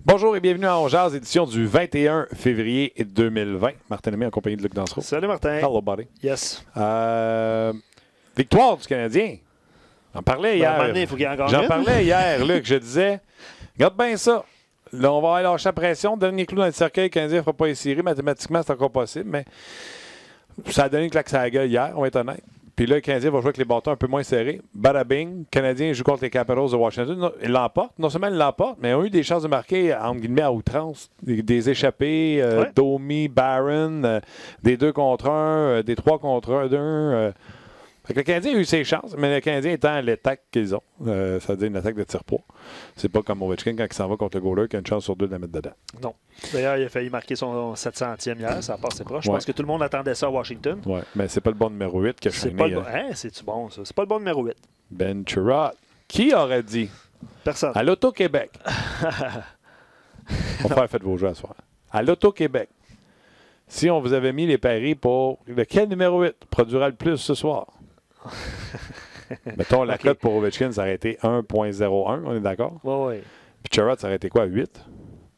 Bonjour et bienvenue à On Jazz, édition du 21 février 2020. Martin Lemay en compagnie de Luc Dansereau. Salut Martin. Hello, buddy. Yes. Victoire du Canadien. J'en parlais hier. J'en parlais hier, Luc. Je disais, regarde bien ça. Là, on va aller lâcher la pression. Dernier clou dans le cercueil, le Canadien ne fera pas les séries. Mathématiquement, c'est encore possible, mais ça a donné une claque sur la gueule hier, on va être honnête. Puis là, le Canadien va jouer avec les bâtons un peu moins serrés. Bada bing. Le Canadien joue contre les Capitals de Washington. Il l'emporte. Non seulement il l'emporte, mais ils ont eu des chances de marquer, entre guillemets, à outrance. Des échappées, Domi, Barron, des 2 contre 1, des 3 contre 1. Fait que le Canadien a eu ses chances, mais le Canadien étant l'attaque qu'ils ont, ça veut dire une attaque de tir-poids. C'est pas comme Ovechkin quand il s'en va contre le goaler qui a une chance sur 2 de la mettre dedans. Non. D'ailleurs, il a failli marquer son 700e hier, ça passe proche. Je pense que tout le monde attendait ça à Washington. Oui, mais c'est pas le bon numéro 8 qui a C'est chiné. pas le bon. Hein, c'est-tu bon, ça? C'est pas le bon numéro 8. Ben Chirot. Qui aurait dit? Personne. À l'Auto-Québec. On va faire faites vos jeux à soir. À l'Auto-Québec. Si on vous avait mis les paris pour lequel numéro 8 produira le plus ce soir? Mettons, la cote pour Ovechkin, ça aurait été 1.01, on est d'accord? Oui, oui. Puis Chirot, ça aurait été quoi, 8?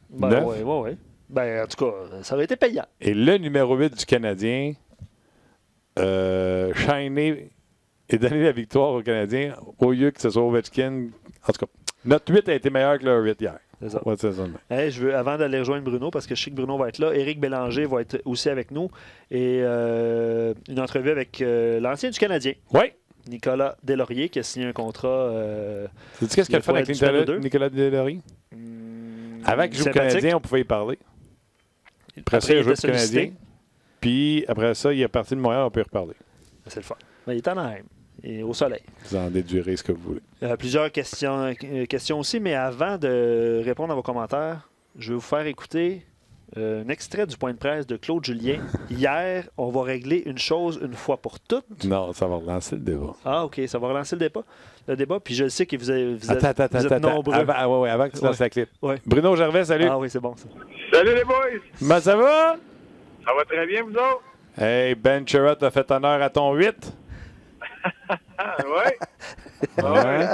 Ben, 9? Oui, oui, oui. Ben, en tout cas, ça aurait été payant. Et le numéro 8 du Canadien, shiné et donné la victoire aux Canadiens au lieu que ce soit Ovechkin. En tout cas, notre 8 a été meilleur que le 8 hier. C'est ça. Ouais, c'est ça. Hey, je veux, avant d'aller rejoindre Bruno, parce que je sais que Bruno va être là, Éric Bélanger va être aussi avec nous. Et une entrevue avec l'ancien du Canadien. Oui. Nicolas Deslauriers, qui a signé un contrat. Sais-tu qu'est-ce qu'elle fait avec Nicolas Deslauriers? Avant qu'il joue au Canadien, on pouvait y parler. Après ça, il a joué au Canadien. Puis après ça, il est parti de Montréal, on peut y reparler. C'est le fun. Mais il est en Anaheim. Et au soleil. Vous en déduirez ce que vous voulez. Plusieurs questions aussi, mais avant de répondre à vos commentaires, je vais vous faire écouter un extrait du point de presse de Claude Julien. Hier, on va régler une chose une fois pour toutes. Non, ça va relancer le débat. Ah, OK, ça va relancer le débat. Puis je sais que vous êtes nombreux. Avant que tu lances la clip. Ouais. Bruno Gervais, salut. Ah oui, c'est bon ça. Salut les boys! Ben, ça va? Ça va très bien, vous autres? Hey, Ben Chirot a fait honneur à ton 8. Oui. Ouais.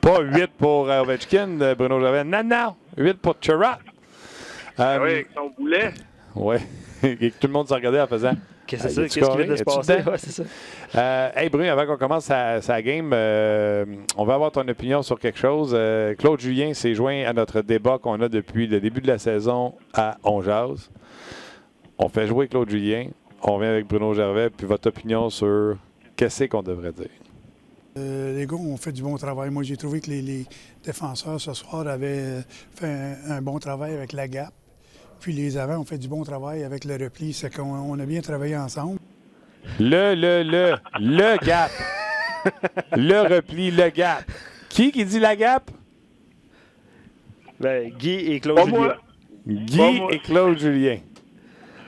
Pas 8 pour Ovechkin, Bruno Gervais. Non, 8 pour Chirot. Oui, avec son boulet. Oui. Et tout le monde s'est regardé en faisant. Qu'est-ce que c'est? Qu'est-ce qui vient de se passer? Ouais, c'est ça. Hey Bruno, avant qu'on commence sa game, on va avoir ton opinion sur quelque chose. Claude Julien s'est joint à notre débat qu'on a depuis le début de la saison à On Jazz. On fait jouer Claude Julien. On vient avec Bruno Gervais. Puis votre opinion sur qu'est-ce qu'on devrait dire? Les gars ont fait du bon travail. Moi, j'ai trouvé que les défenseurs ce soir avaient fait un bon travail avec la gap. Puis les avants ont fait du bon travail avec le repli. C'est qu'on a bien travaillé ensemble. Le gap. Le repli, le gap. Qui dit la gap? Ben, Guy et Claude Julien. Guy et Claude Julien.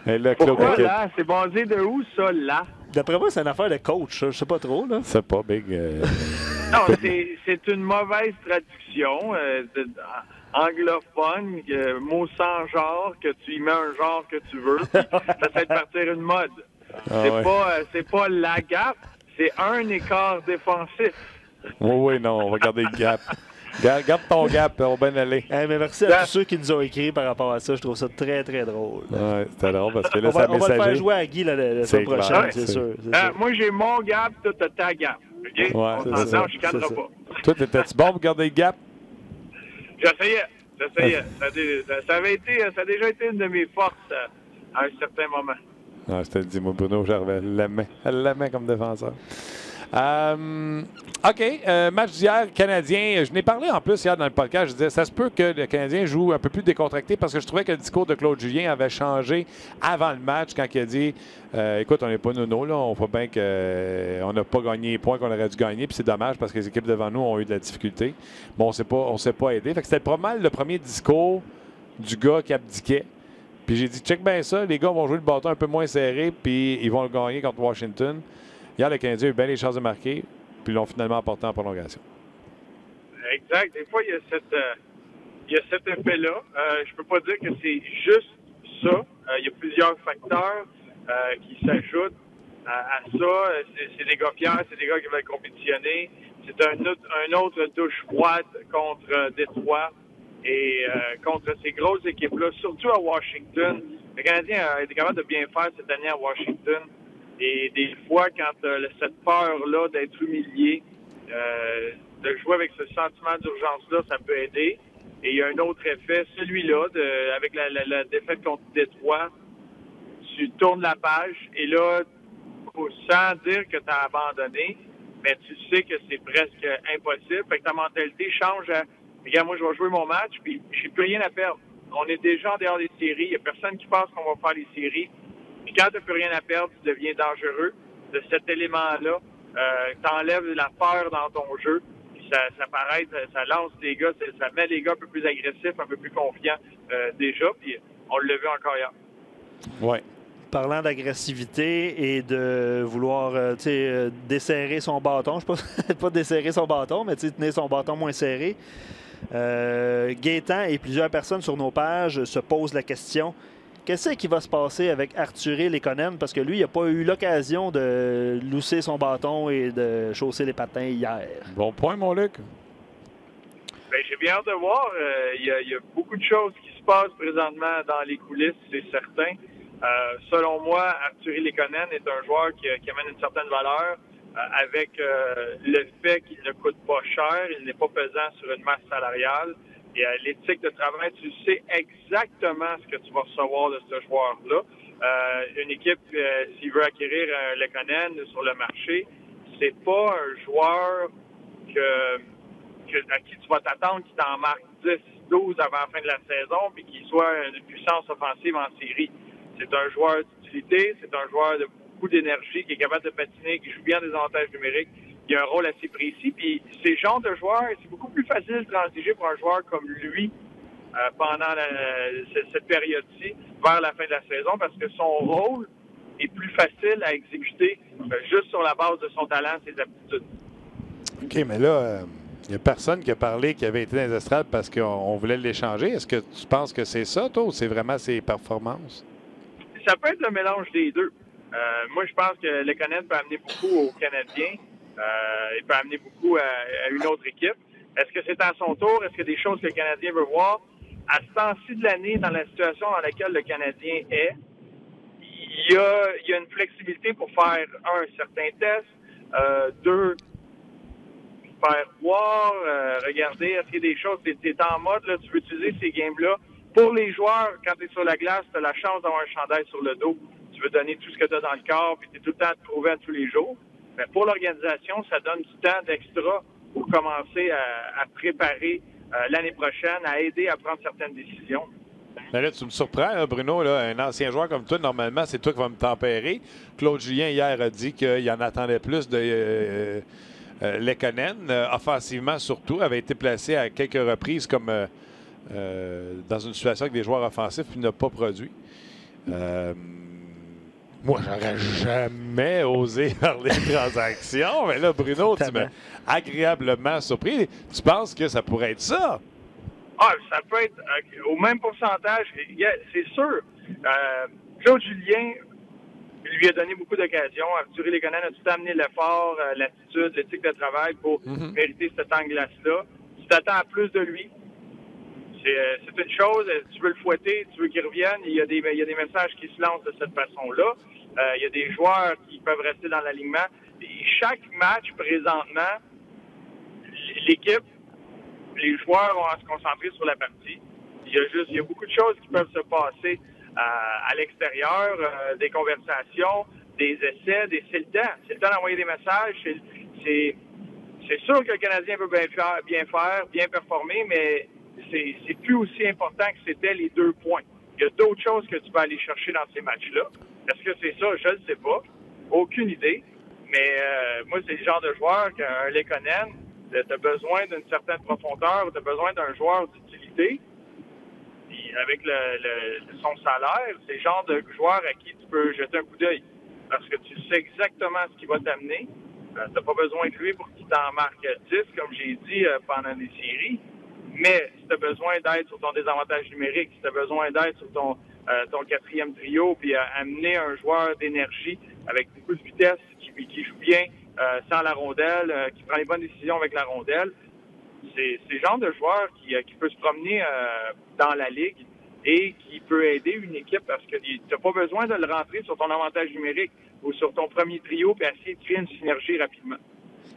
Et là, Claude Pourquoi là? C'est basé de où, ça, là? D'après moi, c'est une affaire de coach. Je sais pas trop, là. C'est pas big. Non, c'est une mauvaise traduction anglophone, mot sans genre, que tu y mets un genre que tu veux, puis ça fait partir une mode. C'est pas la gap, c'est un écart défensif. Oui, non, on va garder le gap. Garde ton gap, on va bien aller. Hey, mais merci à tous ceux qui nous ont écrit par rapport à ça. Je trouve ça très, très drôle. Oui, c'était drôle parce que là, on va le faire jouer à Guy la semaine prochaine, c'est sûr. Moi, j'ai mon gap, toi, t'as ta gap. OK? Ouais, on s'entend, je cadre pas. Toi, t'étais-tu bon pour garder le gap? J'essayais. Ça a déjà été une de mes forces à un certain moment. Non, je te le dis, moi, Bruno Gervais, elle l'aimait comme défenseur. OK. Match d'hier, Canadien. Je n'ai parlé en plus hier dans le podcast. Je disais, ça se peut que le Canadien joue un peu plus décontracté parce que je trouvais que le discours de Claude Julien avait changé avant le match quand il a dit écoute, on n'est pas nono, là. On voit bien qu'on n'a pas gagné les points qu'on aurait dû gagner. Puis c'est dommage parce que les équipes devant nous ont eu de la difficulté. Bon, on ne s'est pas aidé. Fait que c'était pas mal le premier discours du gars qui abdiquait. Puis j'ai dit, check bien ça. Les gars vont jouer le bâton un peu moins serré. Puis ils vont le gagner contre Washington. Hier, le Canadien a eu bien les chances de marquer, puis l'ont finalement apporté en prolongation. Exact. Des fois, il y a cet effet-là. Je peux pas dire que c'est juste ça. Il y a plusieurs facteurs qui s'ajoutent à ça. C'est des gars fiers, c'est des gars qui veulent compétitionner. C'est un autre douche froide contre Détroit. Et contre ces grosses équipes-là, surtout à Washington, le Canadien a été capable de bien faire cette année à Washington. Et des fois, quand cette peur-là d'être humilié, de jouer avec ce sentiment d'urgence-là, ça peut aider. Et il y a un autre effet, celui-là, avec la défaite contre Détroit, tu tournes la page et là, sans dire que tu as abandonné, mais tu sais que c'est presque impossible. Fait que ta mentalité change à « Regarde, moi, je vais jouer mon match, puis j'ai plus rien à perdre. On est déjà en dehors des séries. Il n'y a personne qui pense qu'on va faire les séries. Puis quand tu n'as plus rien à perdre, tu deviens dangereux. De cet élément-là, t'enlèves la peur dans ton jeu. Puis ça paraît, ça lance les gars, ça met les gars un peu plus agressifs, un peu plus confiants déjà. Puis on l'a vu encore hier. Oui. Parlant d'agressivité et de vouloir desserrer son bâton, je ne sais pas desserrer son bâton, mais tenir son bâton moins serré. Gaétan et plusieurs personnes sur nos pages se posent la question, qu'est-ce qui va se passer avec Artturi Lehkonen? Parce que lui, il n'a pas eu l'occasion de lousser son bâton et de chausser les patins hier. Bon point, mon Luc. Ben, j'ai bien hâte de voir. Il y a beaucoup de choses qui se passent présentement dans les coulisses, c'est certain. Selon moi, Artturi Lehkonen est un joueur qui amène une certaine valeur avec le fait qu'il ne coûte pas cher, il n'est pas pesant sur une masse salariale. Et l'éthique de travail, tu sais exactement ce que tu vas recevoir de ce joueur-là. Une équipe, s'il veut acquérir un Lehkonen sur le marché, c'est pas un joueur à qui tu vas t'attendre qu'il t'en marque 10, 12 avant la fin de la saison puis qu'il soit une puissance offensive en série. C'est un joueur d'utilité, c'est un joueur de beaucoup d'énergie, qui est capable de patiner, qui joue bien des avantages numériques, qui a un rôle assez précis. Puis ces genres de joueurs, c'est beaucoup plus facile de transiger pour un joueur comme lui pendant cette période-ci, vers la fin de la saison, parce que son rôle est plus facile à exécuter juste sur la base de son talent, ses aptitudes. OK, mais là, il n'y a personne qui a parlé qui avait été dans les estrades parce qu'on voulait l'échanger. Est-ce que tu penses que c'est ça, toi, ou c'est vraiment ses performances? Ça peut être le mélange des deux. Moi, je pense que Lehkonen peut amener beaucoup aux Canadiens. Il peut amener beaucoup à une autre équipe. Est-ce que c'est à son tour? Est-ce qu'il y a des choses que le Canadien veut voir? À ce temps-ci de l'année, dans la situation dans laquelle le Canadien est, il y a une flexibilité pour faire, un certain test, deux, faire voir, regarder, est-ce qu'il y a des choses, tu es en mode, là, tu veux utiliser ces games-là. Pour les joueurs, quand tu es sur la glace, tu as la chance d'avoir un chandail sur le dos. Tu veux donner tout ce que tu as dans le corps, puis tu es tout le temps à te prouver à tous les jours. Mais pour l'organisation, ça donne du temps d'extra pour commencer à préparer l'année prochaine, à aider à prendre certaines décisions. Mais là, tu me surprends, hein, Bruno, là, un ancien joueur comme toi, normalement, c'est toi qui vas me tempérer. Claude Julien, hier, a dit qu'il en attendait plus de Lehkonen. Offensivement, surtout, avait été placé à quelques reprises comme dans une situation avec des joueurs offensifs puis n'a pas produit. Moi, j'aurais jamais osé parler de transaction, mais là, Bruno, tu m'as agréablement surpris. Tu penses que ça pourrait être ça? Ah, ça peut être au même pourcentage. C'est sûr. Claude Julien lui a donné beaucoup d'occasions. Artturi Lehkonen a tout amené l'effort, l'attitude, l'éthique de travail pour mériter cet angle-là. Tu t'attends à plus de lui. C'est une chose, tu veux le fouetter, tu veux qu'il revienne, il y a des messages qui se lancent de cette façon-là. Il y a des joueurs qui peuvent rester dans l'alignement. Et chaque match, présentement, l'équipe, les joueurs vont se concentrer sur la partie. Il y a beaucoup de choses qui peuvent se passer à l'extérieur, des conversations, des essais, c'est le temps. C'est le temps d'envoyer des messages. C'est sûr que le Canadien veut bien faire, bien performer, mais c'est plus aussi important que c'était les 2 points. Il y a d'autres choses que tu peux aller chercher dans ces matchs-là. Est-ce que c'est ça? Je ne sais pas. Aucune idée. Mais moi, c'est le genre de joueur qu'un Lehkonen, tu as besoin d'une certaine profondeur, tu as besoin d'un joueur d'utilité. Puis avec son salaire, c'est le genre de joueur à qui tu peux jeter un coup d'œil. Parce que tu sais exactement ce qu'il va t'amener. Tu n'as pas besoin de lui pour qu'il t'en marque 10, comme j'ai dit pendant les séries. Mais si tu as besoin d'aide sur ton désavantage numérique, si tu as besoin d'aide sur ton quatrième trio, puis amener un joueur d'énergie avec beaucoup de vitesse, qui joue bien sans la rondelle, qui prend les bonnes décisions avec la rondelle, C'est le genre de joueur qui peut se promener dans la ligue et qui peut aider une équipe parce que tu n'as pas besoin de le rentrer sur ton avantage numérique ou sur ton premier trio et essayer de créer une synergie rapidement.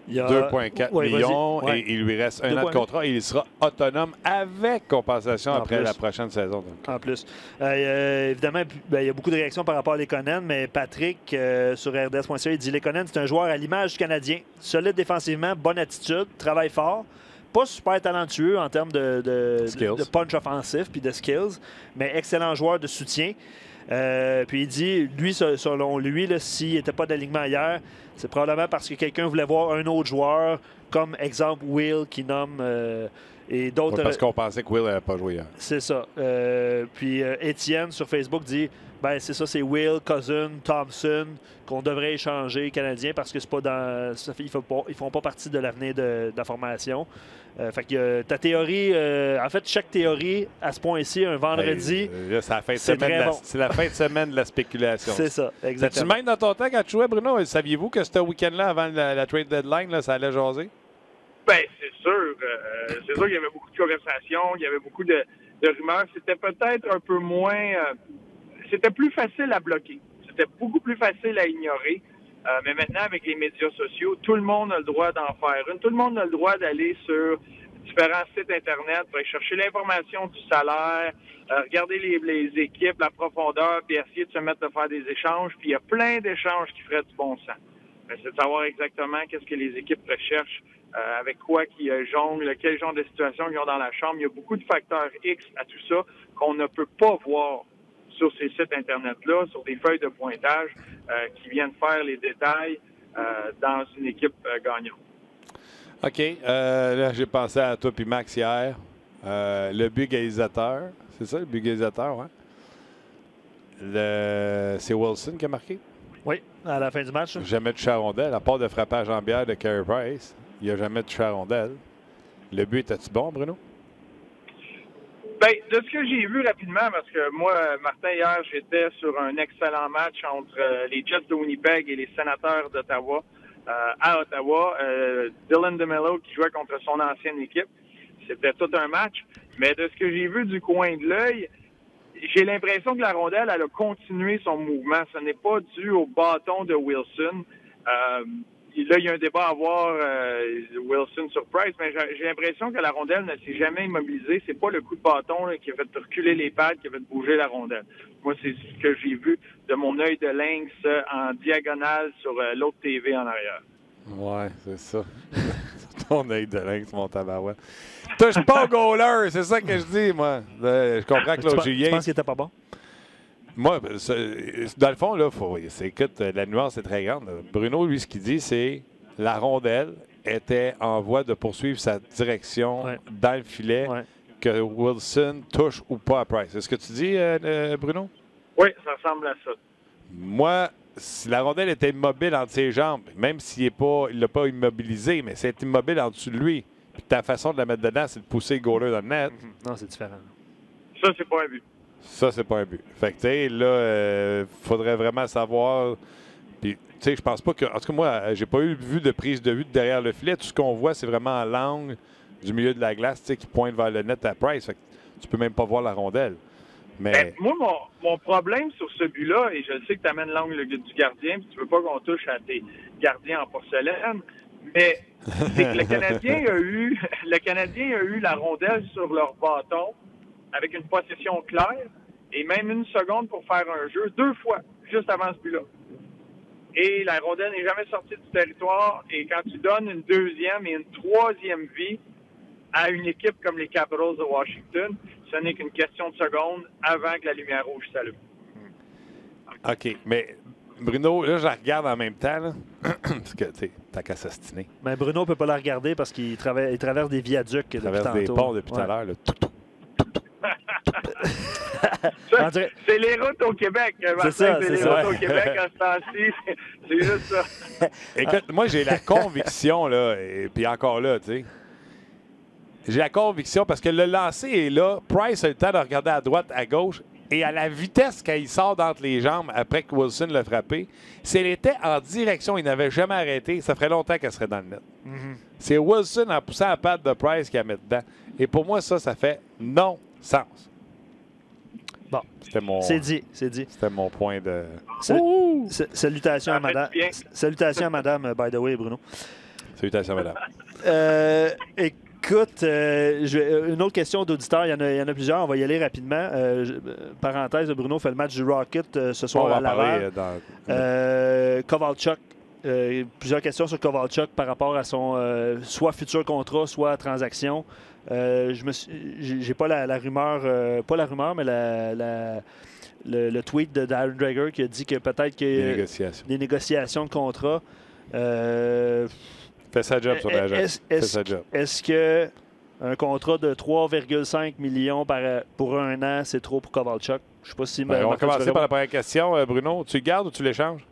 2,4 millions et il lui reste un an de contrat et il sera autonome avec compensation après la prochaine saison. Donc. En plus. Évidemment, il y a beaucoup de réactions par rapport à Lekonen, mais Patrick sur RDS.ca, il dit Lekonen, c'est un joueur à l'image du Canadien. Solide défensivement, bonne attitude, travaille fort. Pas super talentueux en termes de punch offensif puis de skills, mais excellent joueur de soutien. Puis il dit, lui, selon lui, s'il n'était pas d'alignement hier, c'est probablement parce que quelqu'un voulait voir un autre joueur, comme exemple Will qui nomme et d'autres. Parce qu'on pensait que Will n'avait pas joué hier. C'est ça. Puis Étienne sur Facebook dit ben c'est ça, c'est Will, Cousin, Thompson qu'on devrait échanger Canadiens parce que c'est pas dans. Ils font pas partie de l'avenir de la formation. Fait que ta théorie, en fait, chaque théorie à ce point-ci, un vendredi, c'est la fin de semaine de la spéculation. C'est ça, exactement. Tu même dans ton temps quand tu jouais, Bruno, saviez-vous que ce week-end-là, avant la trade deadline, là, ça allait jaser? Bien, c'est sûr. C'est sûr qu'il y avait beaucoup de conversations, il y avait beaucoup de rumeurs. C'était peut-être un peu moins... c'était plus facile à bloquer. C'était beaucoup plus facile à ignorer. Mais maintenant, avec les médias sociaux, tout le monde a le droit d'en faire une. Tout le monde a le droit d'aller sur différents sites Internet pour aller chercher l'information du salaire, regarder les équipes, la profondeur, puis essayer de se mettre à faire des échanges. Puis il y a plein d'échanges qui feraient du bon sens. C'est de savoir exactement qu'est-ce que les équipes recherchent, avec quoi qu'ils jonglent, quel genre de situation ils ont dans la chambre. Il y a beaucoup de facteurs X à tout ça qu'on ne peut pas voir sur ces sites Internet-là, sur des feuilles de pointage qui viennent faire les détails dans une équipe gagnante. OK. Là, j'ai pensé à toi puis Max hier. Le but égalisateur. C'est ça, le but égalisateur, ouais? C'est Wilson qui a marqué? Oui, à la fin du match. Jamais touché à rondelle. À part de frapper à jambière de Carey Price, il n'a jamais touché à rondelle. Le but était-tu bon, Bruno? Bien, de ce que j'ai vu rapidement, parce que moi, Martin, hier, j'étais sur un excellent match entre les Jets de Winnipeg et les Sénateurs d'Ottawa à Ottawa. Dylan DeMello qui jouait contre son ancienne équipe. C'était tout un match. Mais de ce que j'ai vu du coin de l'œil, j'ai l'impression que la rondelle, elle a continué son mouvement. Ce n'est pas dû au bâton de Wilson. Là, il y a un débat à avoir Wilson sur Price, mais j'ai l'impression que la rondelle ne s'est jamais immobilisée. C'est pas le coup de bâton là, qui a fait reculer les pads, qui a fait bouger la rondelle. Moi, c'est ce que j'ai vu de mon œil de lynx en diagonale sur l'autre TV en arrière. Ouais, c'est ça. Ton œil de lynx, mon tabarouette. Touche pas au goaler, c'est ça que je dis, moi. Je comprends que Claude Julien... Tu penses qu'il était pas bon? Moi, dans le fond, là, écoute, la nuance est très grande. Bruno, lui, ce qu'il dit, c'est la rondelle était en voie de poursuivre sa direction dans le filet, que Wilson touche ou pas à Price. C'est ce que tu dis, Bruno? Oui, ça ressemble à ça. Moi, si la rondelle était immobile entre ses jambes, même s'il ne l'a pas immobilisé, mais c'est immobile en dessous de lui, puis ta façon de la mettre dedans, c'est de pousser le goaler dans le net. Non, c'est différent. Ça, c'est pas un but. Ça, c'est pas un but. Fait que, tu sais, là, faudrait vraiment savoir. Puis, tu sais, je pense pas que. En tout cas, moi, j'ai pas eu vu de prise de vue de derrière le filet. Tout ce qu'on voit, c'est vraiment l'angle du milieu de la glace, tu sais, qui pointe vers le net à Price. Fait que tu peux même pas voir la rondelle. Mais moi, mon problème sur ce but-là, et je sais que tu amènes l'angle du gardien, puis tu veux pas qu'on touche à tes gardiens en porcelaine, mais c'est que le Canadien a eu la rondelle sur leur bâton avec une possession claire et même une seconde pour faire un jeu, 2 fois, juste avant ce but-là. Et la rondelle n'est jamais sortie du territoire. Et quand tu donnes une deuxième et une troisième vie à une équipe comme les Capitals de Washington, ce n'est qu'une question de secondes avant que la lumière rouge s'allume. OK, mais Bruno, là, je la regarde en même temps, là. Parce que, tu sais, t'as qu'à s'astiner. Mais Bruno ne peut pas la regarder parce qu'il traverse des viaducs depuis tantôt. Il traverse des ponts depuis tout à l'heure, là. C'est les routes au Québec. C'est les routes au Québec à ce temps-ci. C'est juste ça. Écoute, moi, j'ai la conviction, là, et puis encore là, tu sais, j'ai la conviction parce que le lancer est là. Price a le temps de regarder à droite, à gauche. Et à la vitesse quand il sort d'entre les jambes après que Wilson l'a frappé, si elle était en direction, il n'avait jamais arrêté, ça ferait longtemps qu'elle serait dans le net. C'est Wilson en poussant la patte de Price qui la met dedans. Et pour moi, ça fait non-sens. Bon, c'est dit. C'était mon point de... Salutations à madame. Salutations à madame, by the way, Bruno. Salutations à madame. Écoute, une autre question d'auditeur, il y en a plusieurs, on va y aller rapidement. Parenthèse, Bruno fait le match du Rocket ce soir à Laval. Kovalchuk, plusieurs questions sur Kovalchuk par rapport à son soit futur contrat, soit transaction. J'ai pas la rumeur, pas la rumeur, mais le tweet de Darren Dreger qui a dit que peut-être qu'il y a des négociations de contrat. Fait sa job sur l'agent. Est-ce que un contrat de 3,5 millions pour un an, c'est trop pour Kovalchuk? Je sais pas si... on va commencer par la première question. Bruno, tu le gardes ou tu l'échanges?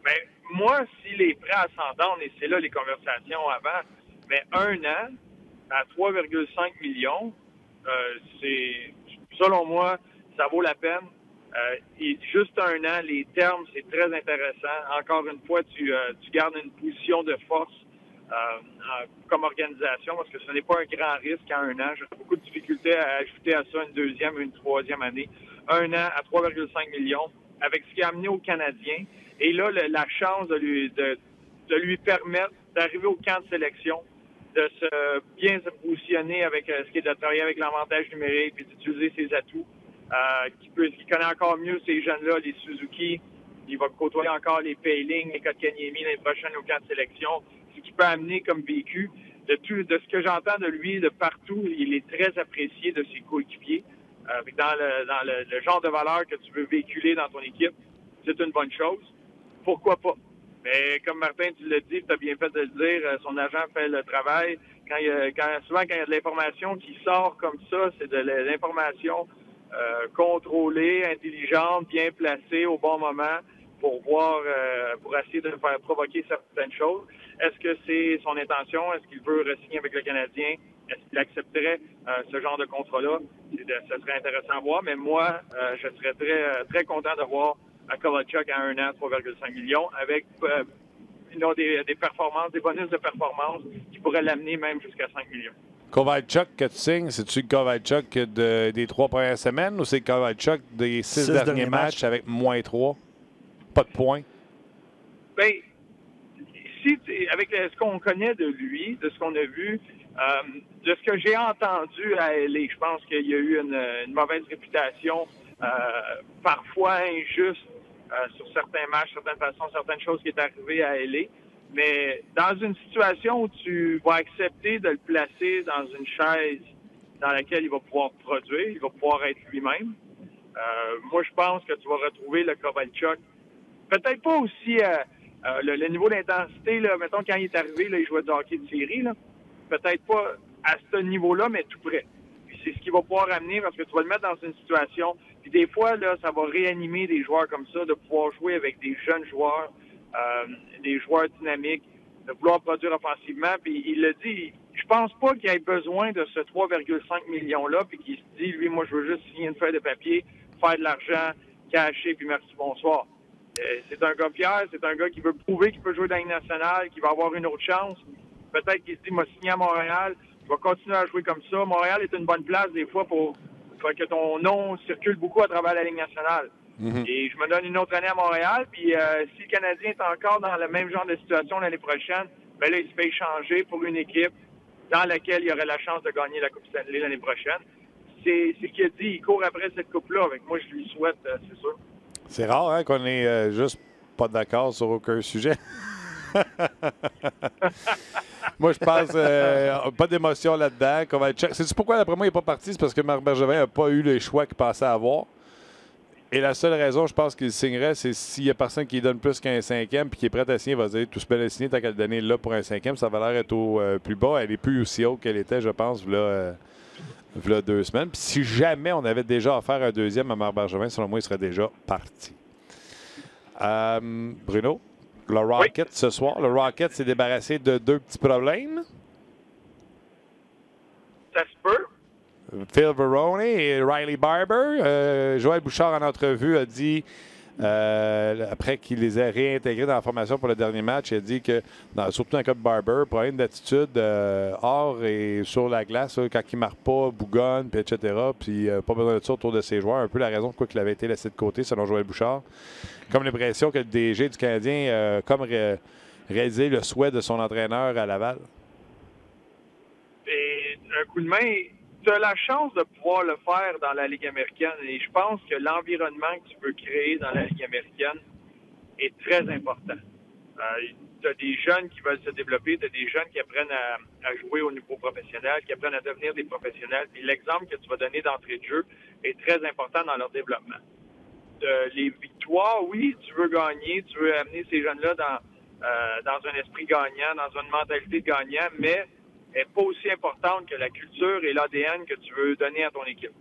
Bien, moi, s'il est prêt à s'entendre, et c'est là les conversations avant, mais un an à 3,5 millions, c'est, selon moi, ça vaut la peine. Et juste un an, les termes, c'est très intéressant. Encore une fois, tu gardes une position de force comme organisation parce que ce n'est pas un grand risque à un an. J'ai beaucoup de difficultés à ajouter à ça une deuxième et une troisième année. Un an à 3,5 millions avec ce qui a amené aux Canadiens. Et là, la chance de lui permettre d'arriver au camp de sélection, de bien se positionner avec ce qui est de travailler avec l'avantage numérique et d'utiliser ses atouts. Qui connaît encore mieux ces jeunes-là, les Suzuki. Il va côtoyer encore les Payling, les Kotkaniemi l'année prochaine au camp de sélection. Ce qui peut amener comme vécu. De ce que j'entends de lui, de partout, il est très apprécié de ses coéquipiers. Dans le genre de valeur que tu veux véhiculer dans ton équipe, c'est une bonne chose. Pourquoi pas? Mais comme Martin, tu l'as dit, tu as bien fait de le dire, son agent fait le travail. Souvent, quand il y a de l'information qui sort comme ça, c'est de l'information contrôlée, intelligente, bien placée au bon moment pour essayer de faire provoquer certaines choses. Est-ce que c'est son intention? Est-ce qu'il veut re-signer avec le Canadien? Est-ce qu'il accepterait ce genre de contrat-là? Ça serait intéressant à voir, mais moi, je serais très, très content de voir Kovalchuk à un an, 3,5 millions, avec des performances, des bonus de performance qui pourraient l'amener même jusqu'à 5 millions. Kovalchuk que tu signes, c'est-tu Kovalchuk des 3 premières semaines ou c'est Kovalchuk des 6 derniers matchs avec -3? Pas de points? Bien, avec ce qu'on connaît de lui, de ce qu'on a vu, de ce que j'ai entendu à LA, je pense qu'il y a eu une mauvaise réputation, parfois injuste sur certains matchs, certaines façons, certaines choses qui est arrivées à LA. Mais dans une situation où tu vas accepter de le placer dans une chaise dans laquelle il va pouvoir produire, il va pouvoir être lui-même, moi, je pense que tu vas retrouver le Kovalchuk. Peut-être pas aussi le niveau d'intensité, là, mettons, quand il est arrivé, là, il jouait du hockey de série, là. Peut-être pas à ce niveau-là, mais tout près. Puis c'est ce qu'il va pouvoir amener parce que tu vas le mettre dans une situation. Puis des fois, là, ça va réanimer des joueurs comme ça, de pouvoir jouer avec des jeunes joueurs, des joueurs dynamiques, de vouloir produire offensivement. Puis il le dit, je pense pas qu'il ait besoin de ce 3,5 millions-là, puis qu'il se dit, lui, moi, je veux juste signer une feuille de papier, faire de l'argent, cacher, puis merci, bonsoir. C'est un gars fier, c'est un gars qui veut prouver qu'il peut jouer dans la Ligue nationale, qui va avoir une autre chance. Peut-être qu'il se dit, moi, signé à Montréal, je vais continuer à jouer comme ça. Montréal est une bonne place, des fois, pour que ton nom circule beaucoup à travers la Ligue nationale. Et je me donne une autre année à Montréal, puis si le Canadien est encore dans le même genre de situation l'année prochaine, ben là, il se fait échanger pour une équipe dans laquelle il aurait la chance de gagner la Coupe Stanley l'année prochaine. C'est ce qu'il a dit, il court après cette coupe-là. Avec moi, je lui souhaite, c'est sûr. C'est rare hein, qu'on est juste pas d'accord sur aucun sujet. Moi, je pense pas d'émotion là-dedans. C'est pourquoi, d'après moi, il n'est pas parti? C'est parce que Marc Bergevin n'a pas eu les choix qu'il pensait avoir. Et la seule raison, je pense qu'il signerait, c'est s'il y a personne qui donne plus qu'un cinquième puis qui est prêt à signer, il va dire tout se peut le signer tant qu'à le donner là pour un cinquième. Ça va l'air être au plus bas. Elle n'est plus aussi haute qu'elle était, je pense, là 2 semaines. Puis si jamais on avait déjà offert un deuxième à Marc Bergevin, selon moi, il serait déjà parti. Bruno, le Rocket ce soir. Le Rocket s'est débarrassé de 2 petits problèmes. Ça se peut. Phil Varone et Riley Barber. Joël Bouchard, en entrevue, a dit, après qu'il les a réintégrés dans la formation pour le dernier match, il a dit que, surtout dans le cas de Barber, problème d'attitude hors et sur la glace, quand il ne marque pas, bougonne, puis etc., puis pas besoin de ça autour de ses joueurs. Un peu la raison pourquoi il avait été laissé de côté, selon Joël Bouchard. Comme l'impression que le DG du Canadien comme réalisé le souhait de son entraîneur à Laval. Et un coup de main, tu as la chance de pouvoir le faire dans la Ligue américaine. Et je pense que l'environnement que tu peux créer dans la Ligue américaine est très important. Tu as des jeunes qui veulent se développer, tu as des jeunes qui apprennent à jouer au niveau professionnel, qui apprennent à devenir des professionnels. Et l'exemple que tu vas donner d'entrée de jeu est très important dans leur développement. Les victoires, oui, tu veux gagner, tu veux amener ces jeunes-là dans un esprit gagnant, dans une mentalité de gagnant, mais elle n'est pas aussi importante que la culture et l'ADN que tu veux donner à ton équipe.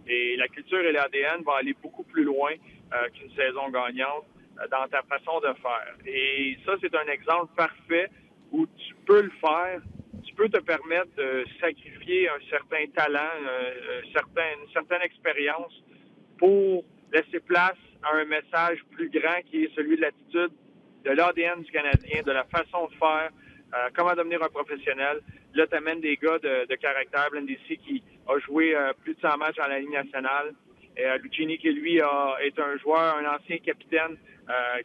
Et la culture et l'ADN vont aller beaucoup plus loin qu'une saison gagnante dans ta façon de faire. Et ça, c'est un exemple parfait où tu peux le faire, tu peux te permettre de sacrifier un certain talent, une certaine expérience pour laisser place à un message plus grand qui est celui de l'attitude, de l'ADN du Canadien, de la façon de faire, comment devenir un professionnel. Là, tu amènes des gars de caractère. Blandisi qui a joué plus de 100 matchs dans la Ligue nationale. Lucchini qui, lui, est un joueur, un ancien capitaine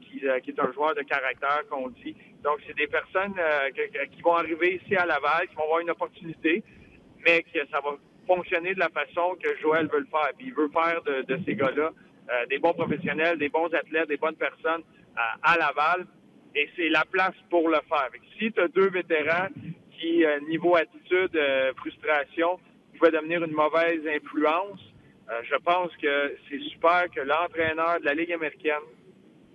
qui est un joueur de caractère, qu'on dit. Donc, c'est des personnes qui vont arriver ici à Laval, qui vont avoir une opportunité, mais que ça va fonctionner de la façon que Joël veut le faire. Puis il veut faire de ces gars-là des bons professionnels, des bons athlètes, des bonnes personnes à Laval. Et c'est la place pour le faire. Si tu as deux vétérans qui, niveau attitude, frustration, pouvaient devenir une mauvaise influence, je pense que c'est super que l'entraîneur de la Ligue américaine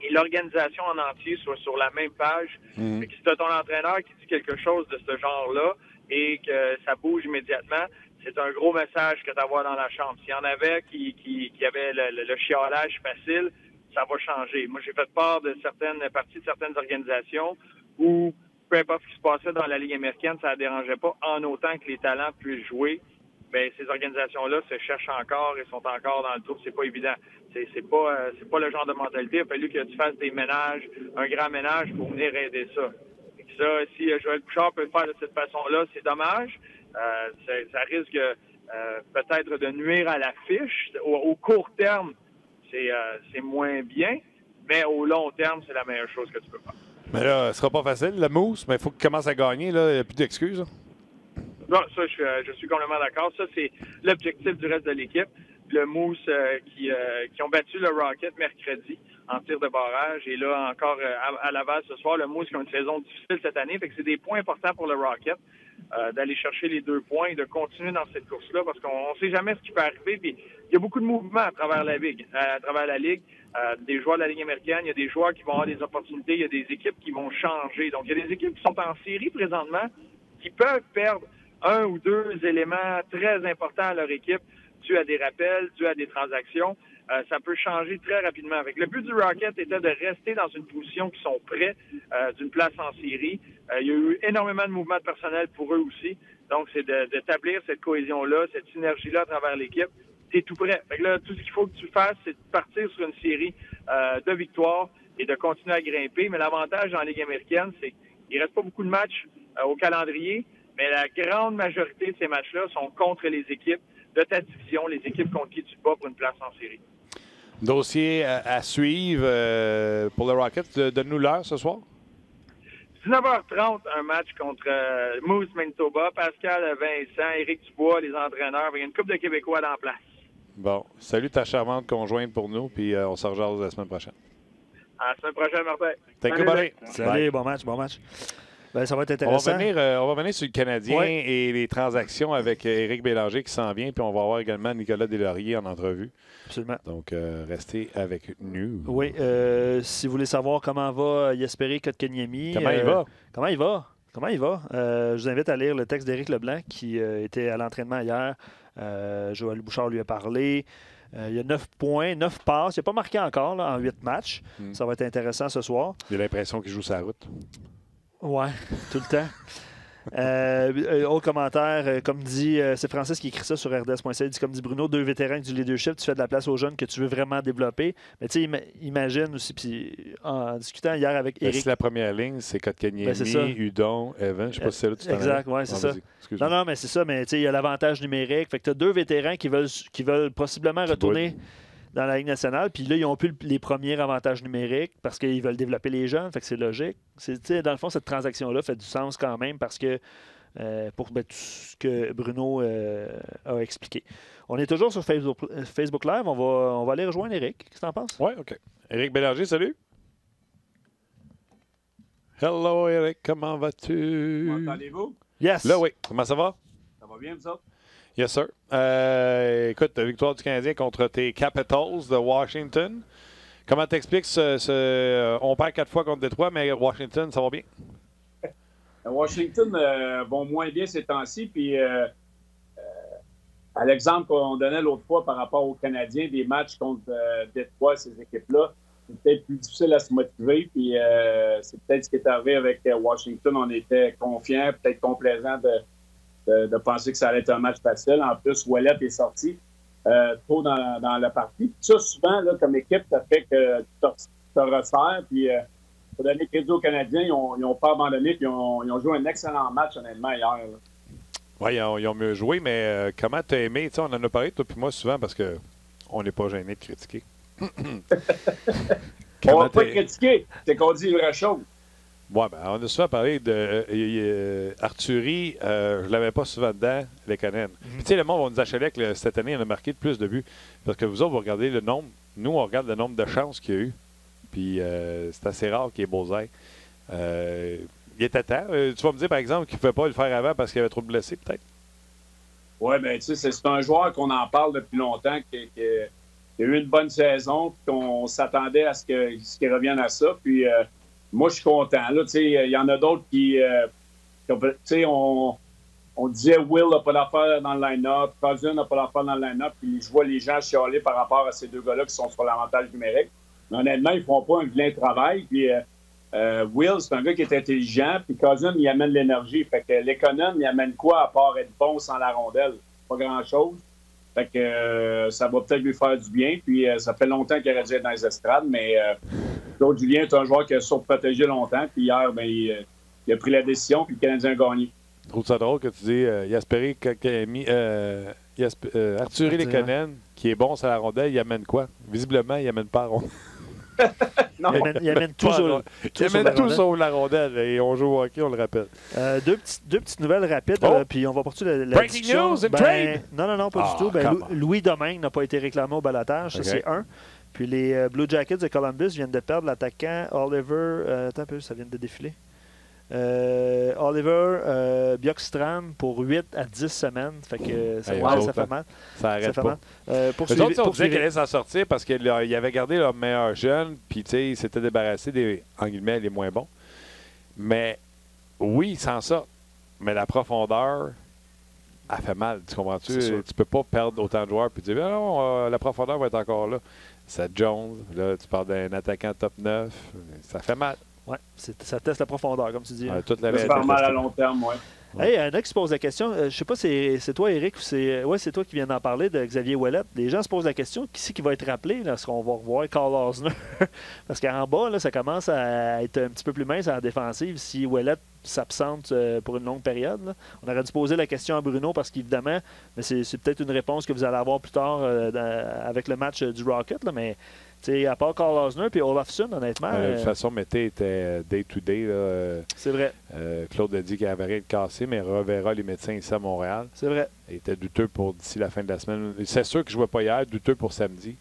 et l'organisation en entier soient sur la même page. Et que si tu as ton entraîneur qui dit quelque chose de ce genre-là et que ça bouge immédiatement, c'est un gros message que tu as dans la chambre. S'il y en avait qui avaient le chiolage facile, ça va changer. Moi, j'ai fait part de certaines parties de certaines organisations où, peu importe ce qui se passait dans la Ligue américaine, ça ne dérangeait pas, en autant que les talents puissent jouer. Bien, ces organisations-là se cherchent encore et sont encore dans le tour. C'est pas évident. C'est pas le genre de mentalité. Il a fallu que tu fasses des ménages, un grand ménage pour venir aider ça. Et ça, si Joël Bouchard peut le faire de cette façon-là, c'est dommage. Ça risque peut-être de nuire à la fiche. Au court terme, c'est moins bien, mais au long terme, c'est la meilleure chose que tu peux faire. Mais là, ce sera pas facile, le Moose, mais il faut qu'il commence à gagner. Là. Il n'y a plus d'excuses. Non, ça, je suis complètement d'accord. Ça, c'est l'objectif du reste de l'équipe. Le Moose qui ont battu le Rocket mercredi en tir de barrage. Et là, encore à Laval ce soir, le Moose qui a une saison difficile cette année. Fait que c'est des points importants pour le Rocket d'aller chercher les 2 points et de continuer dans cette course-là parce qu'on ne sait jamais ce qui peut arriver. Puis il y a beaucoup de mouvements à travers la Ligue. Des joueurs de la Ligue américaine, il y a des joueurs qui vont avoir des opportunités, il y a des équipes qui vont changer. Donc, il y a des équipes qui sont en série présentement qui peuvent perdre 1 ou 2 éléments très importants à leur équipe dû à des rappels, dû à des transactions. Ça peut changer très rapidement. Avec le but du Rocket était de rester dans une position qui sont près d'une place en série. Il y a eu énormément de mouvements de personnel pour eux aussi. Donc, c'est d'établir cette cohésion-là, cette synergie-là à travers l'équipe. C'est tout prêt. Fait que là, tout ce qu'il faut que tu fasses, c'est de partir sur une série de victoires et de continuer à grimper. Mais l'avantage dans la Ligue américaine, c'est qu'il ne reste pas beaucoup de matchs au calendrier, mais la grande majorité de ces matchs-là sont contre les équipes de ta division, les équipes contre qui tu te bats pour une place en série. Dossier à suivre pour le Rocket. Donne-nous l'heure ce soir. 19h30, un match contre Moose Manitoba, Pascal Vincent, Éric Dubois, les entraîneurs. Il y a une couple de Québécois dans la place. Bon, salut ta charmante conjointe pour nous, puis on se rejase la semaine prochaine. À la semaine prochaine, Martin. Thank you, buddy. Salut, bon match, bon match. Ben, ça va être intéressant. On va venir sur le Canadien et les transactions avec Éric Bélanger qui s'en vient, puis on va avoir également Nicolas Deslauriers en entrevue. Absolument. Donc, restez avec nous. Oui, si vous voulez savoir comment va Jesperi Kotkaniemi. Comment il va? Comment il va? Je vous invite à lire le texte d'Éric Leblanc qui était à l'entraînement hier. Joël Bouchard lui a parlé. Il y a 9 points, 9 passes. Il n'a pas marqué encore là, en 8 matchs. Ça va être intéressant ce soir. J'ai l'impression qu'il joue sa route. Ouais, tout le temps. Autre commentaire, comme dit, c'est Francis qui écrit ça sur RDS.ca, il dit comme dit Bruno, 2 vétérans avec du leadership, tu fais de la place aux jeunes que tu veux vraiment développer. Mais tu sais, imagine aussi, puis en discutant hier avec Éric. C'est la première ligne, c'est Kotkaniemi, Hudon, Evan, je ne sais pas si c'est là tu exact, oui, c'est ça. Non, mais c'est ça, mais tu sais, il y a l'avantage numérique. Fait que tu as 2 vétérans qui veulent possiblement retourner dans la Ligue nationale. Puis là, ils ont plus les premiers avantages numériques parce qu'ils veulent développer les jeunes. Fait que c'est logique. Dans le fond, cette transaction-là fait du sens quand même parce que pour tout ce que Bruno a expliqué. On est toujours sur Facebook Live. On va aller rejoindre Éric. Qu'est-ce que tu en penses? Oui, OK. Éric Bélanger, salut. Hello, Éric. Comment vas-tu? M'entendez-vous? Yes. Là, oui. Comment ça va? Ça va bien, vous autres? Yes, sir. Écoute, victoire du Canadien contre tes Capitals de Washington. Comment t'expliques on perd 4 fois contre Détroit, mais Washington, ça va bien? Washington vont moins bien ces temps-ci. Puis, à l'exemple qu'on donnait l'autre fois par rapport aux Canadiens, des matchs contre Détroit, ces équipes-là, c'est peut-être plus difficile à se motiver. Puis, c'est peut-être ce qui est arrivé avec Washington. On était confiants, peut-être complaisants de penser que ça allait être un match facile. En plus, Ouellet est sorti tôt dans la partie. Puis ça, souvent, là, comme équipe, ça fait que tu te resserres. Puis, pour donner crédit aux Canadiens, ils n'ont pas abandonné. Puis, ils ont joué un excellent match, honnêtement, hier. Oui, ils ont mieux joué, mais comment tu as aimé? On en a parlé, toi puis moi, souvent, parce qu'on n'est pas gêné de critiquer. On ne va pas critiquer, c'est qu'on dit une vraie chose. Oui, ben, on a souvent parlé de Arthurie, je ne l'avais pas souvent dedans, les Canadiens. Puis, tu sais, le monde va nous acheter que cette année, on a marqué de plus de buts. Parce que vous autres, vous regardez le nombre. Nous, on regarde le nombre de chances qu'il y a eu. Puis, c'est assez rare qu'il y ait Beauzais. Il était temps. Tu vas me dire, par exemple, qu'il ne pouvait pas le faire avant parce qu'il y avait trop de blessés, peut-être? Oui, bien, tu sais, c'est un joueur qu'on en parle depuis longtemps, qui a eu une bonne saison, puis qu'on s'attendait à ce qu'il revienne à ça. Puis, moi, je suis content. Là, il y en a d'autres qui on disait Will n'a pas d'affaire dans le line-up, Cousin n'a pas d'affaire dans le line-up, puis je vois les gens chialer par rapport à ces deux gars-là qui sont sur l'avantage numérique. Mais honnêtement, ils ne font pas un vilain travail. Puis Will, c'est un gars qui est intelligent, puis Cousin, il amène l'énergie. Fait que Lekonen, il amène quoi à part être bon sans la rondelle? Pas grand-chose. Fait que ça va peut-être lui faire du bien. Puis ça fait longtemps qu'il aurait dû être dans les estrades, mais Claude Julien est un joueur qui a surprotégé longtemps. Puis hier, ben, il a pris la décision, puis le Canadien a gagné. Je trouve ça drôle que tu dis Arthurie Lekonen, qui est bon sur la rondelle, il amène quoi? Visiblement, il amène pas la rondelle. Non, il amène tout sur la rondelle. Et on joue au hockey, on le rappelle. Deux petites nouvelles rapides, puis on va poursuivre la Breaking discussion. news and trade! Non, pas du tout. Louis Domingue n'a pas été réclamé au balotage, ça c'est un. Puis les Blue Jackets de Columbus viennent de perdre l'attaquant Oliver... attends un peu, ça vient de défiler. Oliver Bjorkstrand pour 8 à 10 semaines. Fait que ça fait mal. Ça arrête pas. On disait qu'il allait s'en sortir parce qu'il avait gardé leur meilleur jeune, puis il s'était débarrassé des, en guillemets, les moins bons. Mais oui, il s'en sort. Mais la profondeur a fait mal. Tu comprends-tu? Tu peux pas perdre autant de joueurs puis dire non, la profondeur va être encore là. C'est Jones. Là, tu parles d'un attaquant top 9. Ça fait mal. Oui, ça teste la profondeur, comme tu dis. Ça fait mal à long terme, oui. Hey, il y en a qui se posent la question. Je ne sais pas si c'est toi, Éric, ou c'est toi qui viens d'en parler, de Xavier Ouellet. Les gens se posent la question, qui c'est qui va être rappelé lorsqu'on va revoir Carl Osner? Parce qu'en bas, là, ça commence à être un petit peu plus mince à la défensive si Ouellet s'absente pour une longue période. Là. On aurait dû poser la question à Bruno parce qu'évidemment, mais c'est peut-être une réponse que vous allez avoir plus tard avec le match du Rocket, là, mais à part Carl Osner et Olofsson, honnêtement... de toute façon, Mété était day-to-day. C'est vrai. Claude a dit qu'il avait rien de cassé, mais reverra les médecins ici à Montréal. C'est vrai. Il était douteux pour d'ici la fin de la semaine. C'est sûr qu'il ne jouait pas hier, douteux pour samedi.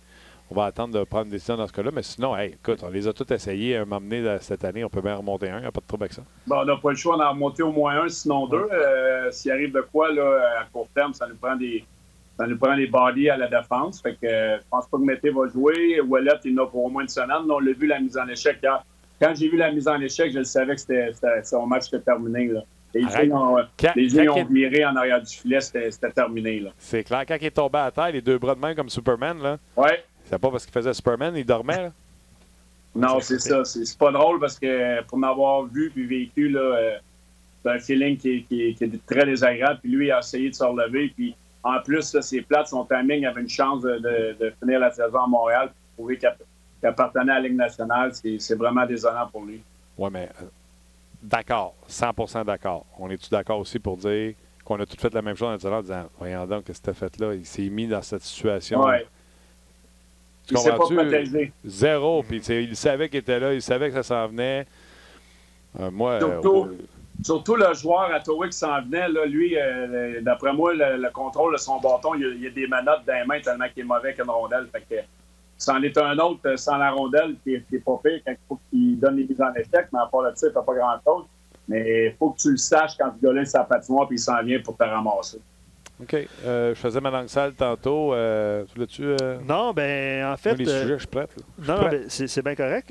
On va attendre de prendre une décision dans ce cas-là. Mais sinon, écoute, on les a tous essayés à m'emmener cette année. On peut bien remonter un. Il n'y a pas de trouble avec ça. Bon, on n'a pas le choix d'en remonter au moins un, sinon deux. S'il arrive de quoi, là, à court terme, ça nous prend des bodies à la défense. Fait que je pense pas que Mété va jouer. Ouellet, il en a pour au moins une semaine. On l'a vu, la mise en échec hier. Quand j'ai vu la mise en échec, je le savais que son match était terminé. Là. Les yeux ont viré en arrière du filet, c'était terminé. Là. C'est clair. Quand il est tombé à terre, les deux bras de main comme Superman, là. Ouais. C'est pas parce qu'il faisait Superman, il dormait, là? Non, c'est ça. C'est pas drôle parce que pour m'avoir vu puis vécu, là, c'est un feeling qui est très désagréable. Puis lui, il a essayé de se relever. Puis en plus, là, ses plates, son timing avait une chance de finir la saison à Montréal pour prouver qu'il appartenait à la Ligue nationale. C'est vraiment désolant pour lui. Oui, mais d'accord, 100% d'accord. On est-tu d'accord aussi pour dire qu'on a tout fait la même chose en disant « Voyons donc, qu'est-ce que tu as fait là? » Il s'est mis dans cette situation. Oui. Il ne s'est pas protégé. Zéro. Puis il savait qu'il était là, il savait que ça s'en venait. Moi, surtout le joueur à Ottawa qui s'en venait, là, lui, d'après moi, le contrôle de son bâton, il y a des menottes dans les mains tellement qu'il est mauvais qu'une rondelle. Fait que c'en est un autre sans la rondelle qui est pas pire quand il faut qu'il donne les mises en échec, mais à part là-dessus, il ne fait pas grand-chose. Mais il faut que tu le saches quand ce gars-là sa patinoire puis il s'en vient pour te ramasser. OK. Je faisais ma langue sale tantôt. Tu l'as-tu? Non, ben en fait... les sujets, je suis prêt. Non, ben, c'est bien correct.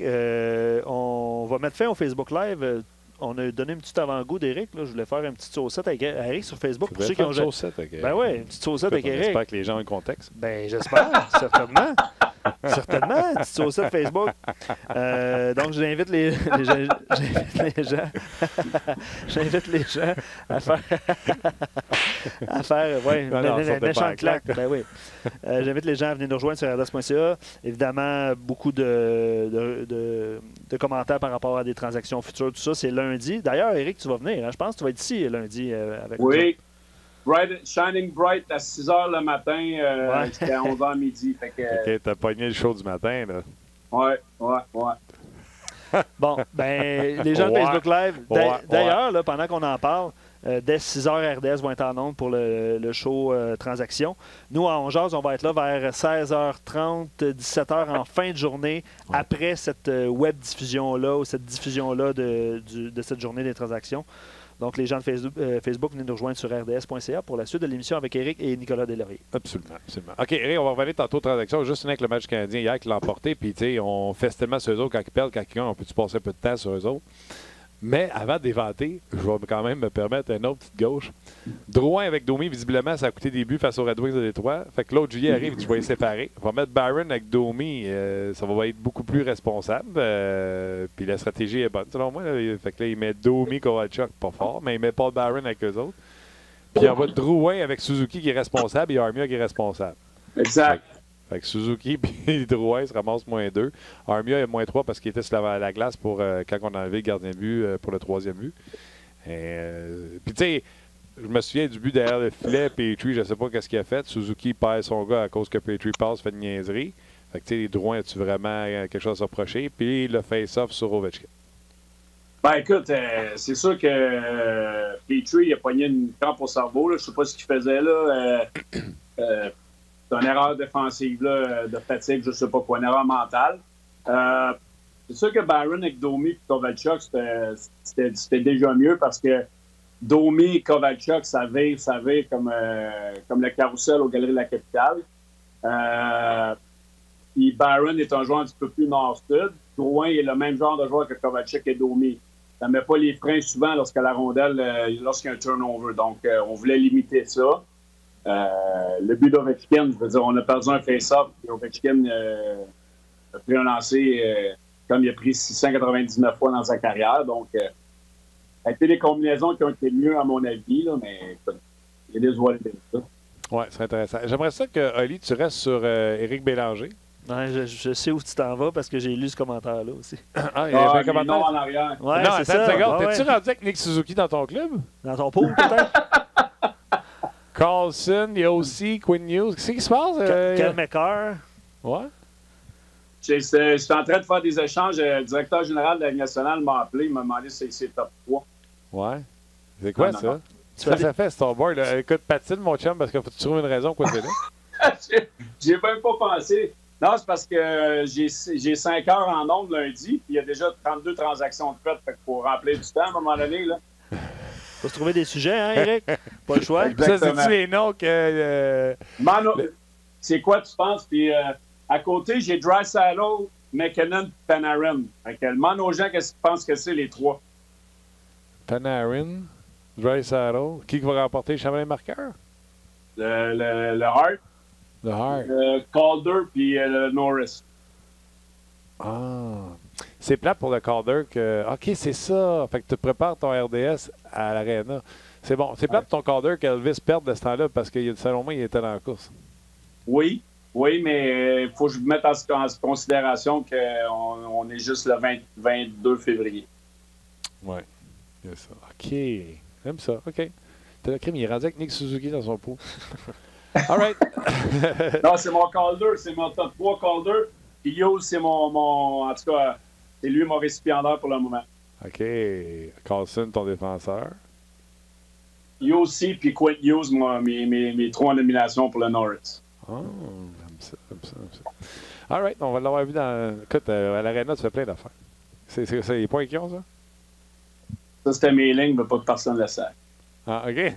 On va mettre fin au Facebook Live. On a donné un petit avant-goût d'Éric. Je voulais faire une petite saucette avec Eric sur Facebook. Pour ceux qui ont... une saucette avec Eric. Ben oui, une petite saucette avec Eric. J'espère que les gens ont le contexte. Ben j'espère, certainement. Certainement, petite saucette Facebook. Donc, j'invite les gens à faire un méchant claque. Ben oui. J'invite les gens à venir nous rejoindre sur RDS.ca. Évidemment, beaucoup de commentaires par rapport à des transactions futures, tout ça, c'est lundi. D'ailleurs, Éric, tu vas venir. Hein? Je pense que tu vas être ici lundi avec nous. Oui. Shining Bright à 6 h le matin jusqu'à 11 h midi. Fait que, OK, t'as pogné le show du matin, là. Ouais. Bon, ben les gens de Facebook Live, d'ailleurs, là, pendant qu'on en parle, dès 6 h, RDS vont être en ondes pour le show Transaction. Nous, à On Jase, on va être là vers 16h30, 17h en fin de journée, après cette web diffusion-là ou cette diffusion-là de cette journée des transactions. Donc, les gens de Facebook, venez nous rejoindre sur rds.ca pour la suite de l'émission avec Éric et Nicolas Deslauriers. Absolument, absolument. OK, Éric, on va revenir tantôt aux transactions. Juste avec le match canadien hier qui l'a emporté. Puis, tu sais, on fait tellement sur eux autres quand ils perdent, quand ils gagnent, on peut-tu passer un peu de temps sur eux autres? Mais avant d'éventer, je vais quand même me permettre une autre petite gauche. Drouin avec Domi, visiblement, ça a coûté des buts face aux Red Wings de Détroit. Fait que l'autre juillet arrive, je vais les séparer. On va mettre Byron avec Domi, ça va être beaucoup plus responsable. Puis la stratégie est bonne, selon moi. Fait que là, il met Domi, Kovalchuk, pas fort, mais il met Paul Byron avec eux autres. Puis il envoie Drouin avec Suzuki qui est responsable et Armia qui est responsable. Exact. Fait que Suzuki et Drouin se ramassent -2. Armia est -3 parce qu'il était sur la glace pour quand on a enlevé le gardien de but pour le 3e but. Puis tu sais, je me souviens du but derrière le filet. Petrie, je ne sais pas qu'est-ce qu'il a fait. Suzuki perd son gars à cause que Petrie passe, fait une niaiserie. Fait que tu sais, Drouin, as-tu vraiment quelque chose à reprocher? Puis le face-off sur Ovechkin. Ben écoute, c'est sûr que Petrie a pogné une crampe au cerveau. Je ne sais pas ce qu'il faisait là. C'est une erreur défensive là, de fatigue, je ne sais pas quoi, une erreur mentale. C'est sûr que Byron avec Domi et Kovalchuk, c'était déjà mieux parce que Domi et Kovalchuk, ça vire comme le carrousel aux Galeries de la Capitale. Puis Byron est un joueur un petit peu plus nord-sud. Drouin est le même genre de joueur que Kovalchuk et Domi. Ça ne met pas les freins souvent lorsqu'il y a un turnover. Donc, on voulait limiter ça. Le but d'Ovechkin, je veux dire, on a perdu un face-off et Ovechkin a pris un lancer comme il a pris 699 fois dans sa carrière. Donc, ça a été des combinaisons qui ont été mieux à mon avis, là, mais il y a des joueurs qui ça. Oui, c'est intéressant. J'aimerais ça que, Oli, tu restes sur Éric Bélanger. Ouais, je sais où tu t'en vas parce que j'ai lu ce commentaire-là aussi. Il y a un commentaire non en arrière. Ouais, non, c'est ça. T'es-tu rendu avec Nick Suzuki dans ton club? Dans ton pool, peut-être? Carlson, il y a aussi Quinn Hughes. Qu'est-ce qui se passe? Kel McCarr. Ouais. J'étais en train de faire des échanges. Le directeur général de la Ligue nationale m'a appelé. Il m'a demandé si c'est top 3. Ouais. C'est quoi ça? Ça fait, c'est ton board. Écoute, patine, mon chum, parce qu'il faut que tu trouves une raison quoi c'est là. J'ai même pas pensé. Non, c'est parce que j'ai 5 heures en ondes lundi, puis il y a déjà 32 transactions de faites. Fait qu'il faut remplir du temps à un moment donné. Là. Faut se trouver des sujets, hein, Éric? Pas le choix. Ça, c'est-tu les noms que... C'est quoi, tu penses? Puis à côté, j'ai Draisaitl, McKinnon, Panarin. Fait que demande aux gens qu'est-ce qu'ils pensent que c'est, les 3. Panarin, Draisaitl. Qui va remporter le championnat marqueur? Le Hart. Le Hart. Calder, puis le Norris. Ah. C'est plate pour le Calder que. OK, c'est ça. Fait que tu prépares ton RDS à l'Arena. C'est bon. C'est plate pour ton Calder qu'Elvis perde de ce temps-là parce que selon moi, il était dans la course. Oui, mais il faut que je mette en considération qu'on est juste le 22 février. Oui, c'est ça. OK. J'aime ça. OK. T'as le crime, il est rendu avec Nick Suzuki dans son pot. All right. Non, c'est mon Calder. C'est mon top 3 Calder. Puis Hughes, c'est mon. En tout cas, c'est lui mon récipiendaire pour le moment. OK. Carlson, ton défenseur. Hughes aussi, puis Quinn Hughes, mes 3 nominations pour le Norris. Oh, j'aime ça. All right. On va l'avoir vu dans. Écoute, à l'Arena, tu fais plein d'affaires. C'est les points qui ont, ça? Ça, c'était mes lignes, mais pas de personne ne le sait. Ah, OK.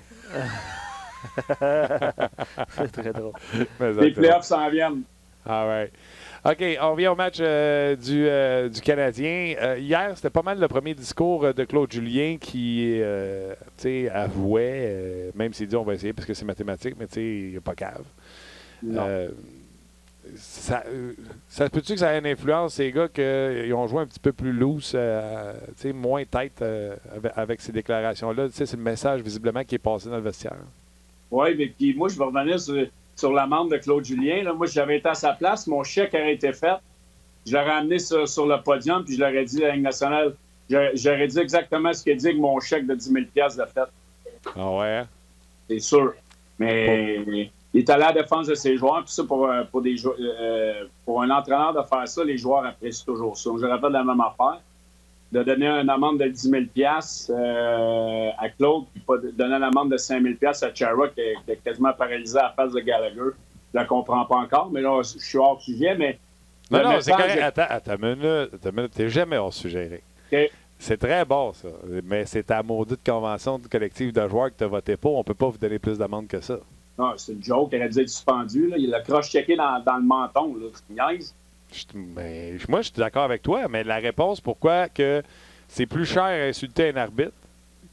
C'est très drôle. Les playoffs s'en viennent. All right. OK, on revient au match du Canadien. Hier, c'était pas mal le premier discours de Claude Julien qui avouait, même s'il dit on va essayer parce que c'est mathématique, mais il n'est pas cave. Ça peut-tu que ça ait une influence, ces gars, qu'ils ont joué un petit peu plus loose, moins tête avec ces déclarations-là? C'est le message visiblement qui est passé dans le vestiaire. Oui, mais puis moi, je vais revenir sur l'amende de Claude Julien. Là. Moi, j'avais été à sa place, mon chèque aurait été fait. Je l'aurais amené sur le podium, puis je l'aurais dit à la Ligue nationale. J'aurais dit exactement ce qu'il dit que mon chèque de 10 000 $ de fait. Ah ouais? C'est sûr. Mais il est allé à la défense de ses joueurs. Puis ça, pour un entraîneur de faire ça, les joueurs apprécient toujours ça. J'aurais fait la même affaire. De donner une amende de 10 000 $ à Claude, puis pas de donner une amende de 5 000 $ à Chara, qui est quasiment paralysé à la face de Gallagher. Je la comprends pas encore, mais là, je suis hors sujet, mais... Non, c'est correct. Attends une minute. T'es jamais hors sujet, Eric. Okay. C'est très bon, ça. Mais c'est ta maudite convention collective de joueurs que tu n'as voté pas. On ne peut pas vous donner plus d'amende que ça. Non, c'est une joke. Elle a dû être suspendue. Là. Il l'a croche-checké dans le menton. C'est niaise. Moi, je suis d'accord avec toi, mais la réponse, pourquoi que c'est plus cher à insulter un arbitre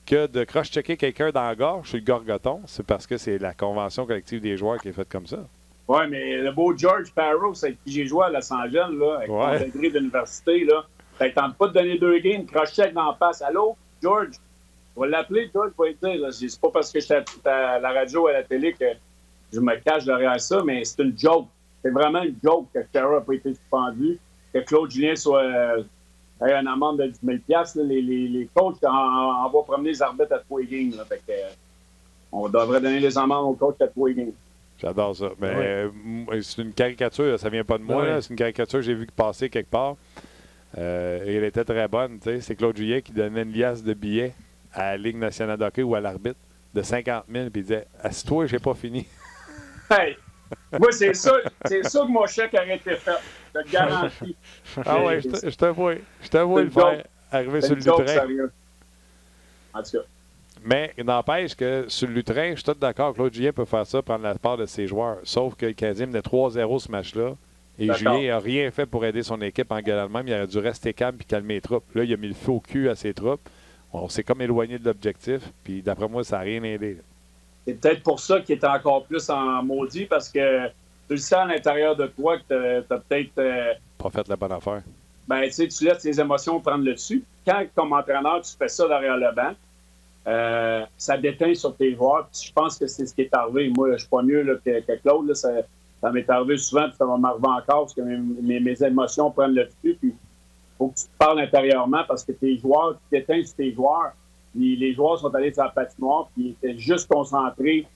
que de croche-checker quelqu'un dans la gorge sur le gorgoton, c'est parce que c'est la convention collective des joueurs qui est faite comme ça. Oui, mais le beau George Parros, avec qui j'ai joué à Los Angeles, là, avec mon degré d'université, là, ça ne tente pas de donner 2 games, croche-check dans la face. Allô, George? On va l'appeler, George, je vais te dire. C'est pas parce que j'étais à la radio ou à la télé que je me cache derrière ça, mais c'est une joke. C'est vraiment une joke que Chara n'a pas été suspendu, que Claude Julien ait une amende de 10 000 $. Les coachs envoient promener les arbitres à 3 games. Là, fait que, on devrait donner les amendes aux coachs à 3 games. J'adore ça. Mais c'est une caricature, là, ça vient pas de moi. Là, c'est une caricature que j'ai vu passer quelque part. Et elle était très bonne. C'est Claude Julien qui donnait une liasse de billets à la Ligue nationale de hockey ou à l'arbitre de 50 000 puis il disait « Assis-toi, j'ai pas fini. » Hey! Moi, c'est ça que mon chèque aurait été fait. Je te garantis. Ah ouais, je te vois le faire arriver sur le lutrin. En tout cas. Mais n'empêche que sur le lutrin, je suis tout d'accord, Claude Julien peut faire ça, prendre la part de ses joueurs. Sauf que le Canadien menait 3-0 ce match-là. Et Julien n'a rien fait pour aider son équipe en gagnant le même. Il aurait dû rester calme et calmer les troupes. Là, il a mis le feu au cul à ses troupes. On s'est comme éloigné de l'objectif. Puis d'après moi, ça n'a rien aidé. Là. C'est peut-être pour ça qu'il est encore plus en maudit, parce que tu le sens à l'intérieur de toi que tu as peut-être... pas fait la bonne affaire. Ben, tu sais, tu laisses tes émotions prendre le dessus. Quand, comme entraîneur, tu fais ça derrière le banc, ça déteint sur tes joueurs. Puis je pense que c'est ce qui est arrivé. Moi, je suis pas mieux là, que Claude. Là, ça m'est arrivé souvent, puis ça va m'arriver encore, parce que mes émotions prennent le dessus. Puis il faut que tu te parles intérieurement, parce que tes joueurs, tu déteins sur tes joueurs. Puis les joueurs sont allés sur la patinoire, puis ils étaient juste concentrés.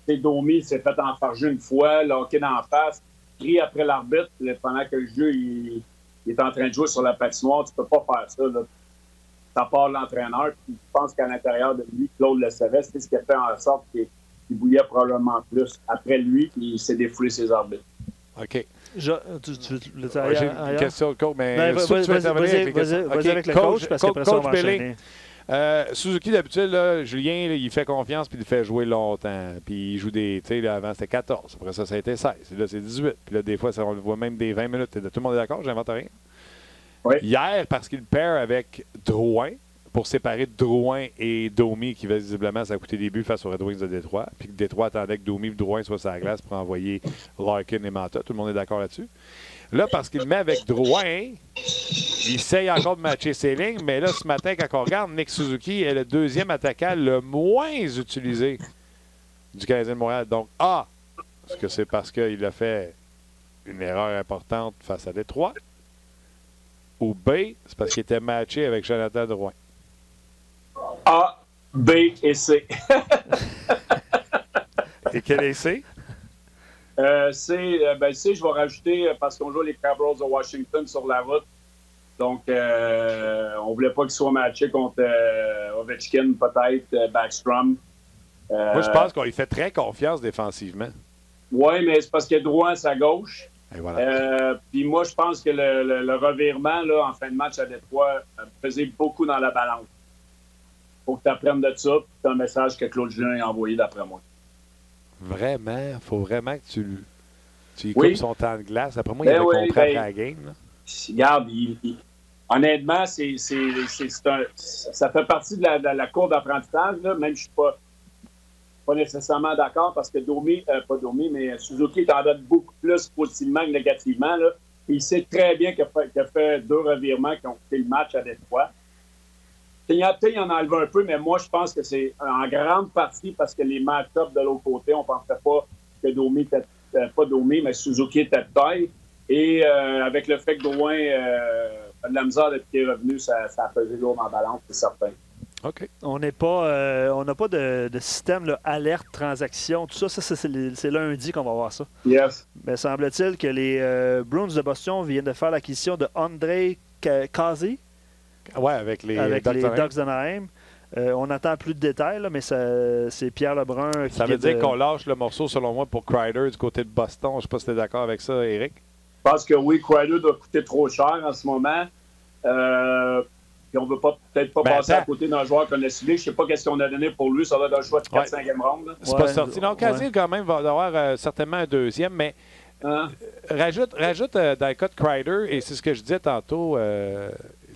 Domi s'est fait enfarger une fois, le hockey d'en face, crie après l'arbitre pendant que le jeu il est en train de jouer sur la patinoire. Tu peux pas faire ça. Là. Ça part de l'entraîneur, puis je pense qu'à l'intérieur de lui, Claude le savait, c'est ce qui a fait en sorte qu'il bouillait probablement plus après lui, puis il s'est défoulé ses arbitres. OK. J'ai une question, coach, mais vas-y avec le coach, parce qu'après ça, on va enchaîner. Suzuki, d'habitude, là, Julien, là, il fait confiance puis il fait jouer longtemps. Puis il joue des... Tu sais, avant, c'était 14. Après ça a été 16. Là, c'est 18. Puis là, des fois, on le voit même des 20 minutes. Tout le monde est d'accord? J'invente rien. Oui. Hier, parce qu'il perd avec Drouin, pour séparer Drouin et Domi, qui visiblement ça a coûté des buts face aux Red Wings de Détroit, puis que Détroit attendait que Domi et Drouin soient sur la glace pour envoyer Larkin et Manta. Tout le monde est d'accord là-dessus. Là, parce qu'il met avec Drouin, il essaye encore de matcher ses lignes, mais là, ce matin, quand on regarde, Nick Suzuki est le deuxième attaquant le moins utilisé du Canadien de Montréal. Donc, A, est-ce que c'est parce qu'il a fait une erreur importante face à Détroit? Ou B, c'est parce qu'il était matché avec Jonathan Drouin? A, B et C. Et quel est C? C, je vais rajouter parce qu'on joue les Capitals de Washington sur la route. Donc, on voulait pas qu'il soit matché contre Ovechkin, peut-être, Backstrom. Moi, je pense qu'on lui fait très confiance défensivement. Oui, mais c'est parce qu'il y a Drouin à sa gauche. Voilà. Puis moi, je pense que le revirement là, en fin de match à Détroit faisait beaucoup dans la balance. Faut que tu apprennes de ça. C'est un message que Claude Julien a envoyé d'après moi. Vraiment, il faut vraiment que tu lui coupes son temps de glace. Après moi, il avait compris après la game. Là. Regarde, honnêtement, ça fait partie de la cour d'apprentissage. Là. Même je ne suis pas nécessairement d'accord parce que mais Suzuki t'en donne beaucoup plus positivement que négativement. Là. Il sait très bien qu'il a fait 2 revirements qui ont fait le match à Détroit. Il en a enlevé un peu, mais moi, je pense que c'est en grande partie parce que les match-ups de l'autre côté, on ne pensait pas que mais Suzuki était de taille. Et avec le fait que Drouin a de la misère depuis qu'il est revenu, ça a pesé lourd en balance, c'est certain. OK. On n'a pas de système là, alerte, transaction, tout ça. C'est lundi qu'on va voir ça. Yes. Mais semble-t-il que les Bruins de Boston viennent de faire l'acquisition de Andrei Kazi. Oui, avec les Ducks d'Anaheim. On n'attend plus de détails, là, mais c'est Pierre Lebrun qui ça veut dire qu'on lâche le morceau, selon moi, pour Kreider du côté de Boston. Je ne sais pas si tu es d'accord avec ça, Éric. Je pense que oui, Kreider doit coûter trop cher en ce moment. Puis on ne veut peut-être pas passer à côté d'un joueur qu'on a ciblé. Je ne sais pas qu'est-ce qu'on a donné pour lui. Ça va être un choix de 4-5e ronde. C'est pas sorti. Non, Kazi, quand même, va avoir certainement un deuxième, mais rajoute dans le cas de Kreider, et c'est ce que je disais tantôt,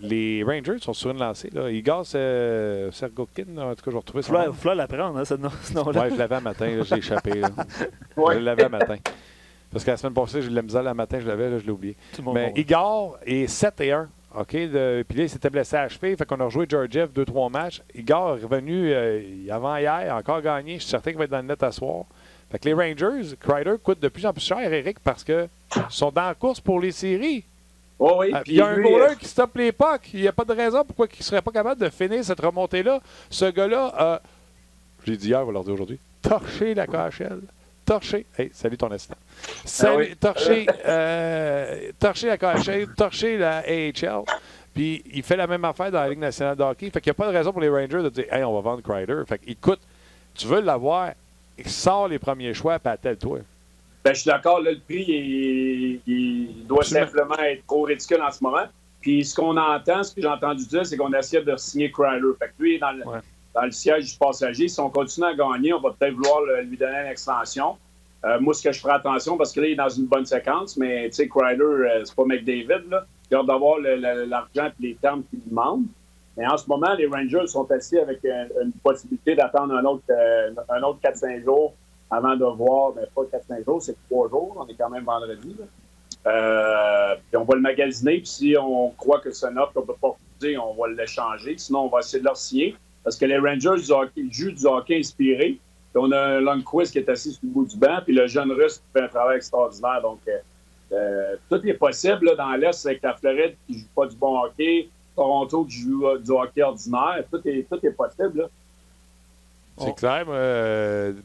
les Rangers sont sur une lancée. Là. Igor Sergokin, en tout cas, je vais retrouver ça. Il faut l'apprendre, hein, ce nom-là. Oui, je l'avais un matin, j'ai échappé. Je l'avais un matin. Parce que la semaine passée, j'ai eu de la misère le matin, je l'avais, je l'ai oublié. Mais Igor est 7-1. OK? Puis là, il s'était blessé à la cheville. Fait qu'on a rejoué Georgiev 2-3 matchs. Igor est revenu avant-hier, encore gagné. Je suis certain qu'il va être dans le net à soir. Fait que les Rangers, Kreider coûte de plus en plus cher, Éric, parce qu'ils sont dans la course pour les séries. Oh oui, il y a un goaler qui stoppe les pucks. Il n'y a pas de raison pourquoi il ne serait pas capable de finir cette remontée-là. Ce gars-là a, je l'ai dit hier, on va leur dire aujourd'hui, torché la KHL. Torché. Hey, salut ton assistant. Salut, torché la KHL, torché la AHL. Puis il fait la même affaire dans la Ligue nationale de hockey. Fait qu'il n'y a pas de raison pour les Rangers de dire hey, on va vendre Kreider. Fait qu'il coûte, tu veux l'avoir, il sort les premiers choix, puis attelle-toi. Ben, je suis d'accord, là, le prix il doit simplement être trop ridicule en ce moment. Puis ce qu'on entend, ce que j'ai entendu dire, c'est qu'on essaie de signer Kreider. Fait que lui, dans le siège du passager, si on continue à gagner, on va peut-être vouloir lui donner une extension. Moi, ce que je ferai attention, parce que là, il est dans une bonne séquence, mais tu sais, Kreider, c'est pas McDavid, là. Il a hâte d'avoir l'argent et les termes qu'il demande. Mais en ce moment, les Rangers sont assis avec une possibilité d'attendre un autre 4-5 jours avant de voir, mais pas 4-5 jours, c'est 3 jours. On est quand même vendredi. Puis on va le magasiner. Puis si on croit que c'est un offre qu'on ne peut pas refuser, on va l'échanger. Sinon, on va essayer de leur signer. Parce que les Rangers jouent du hockey inspiré. Puis on a un Lundqvist qui est assis sur le bout du banc. Puis le jeune Russe qui fait un travail extraordinaire. Donc, tout est possible là, dans l'Est. C'est avec la Floride qui ne joue pas du bon hockey. Toronto qui joue du hockey ordinaire. Tout est possible. Là. C'est clair.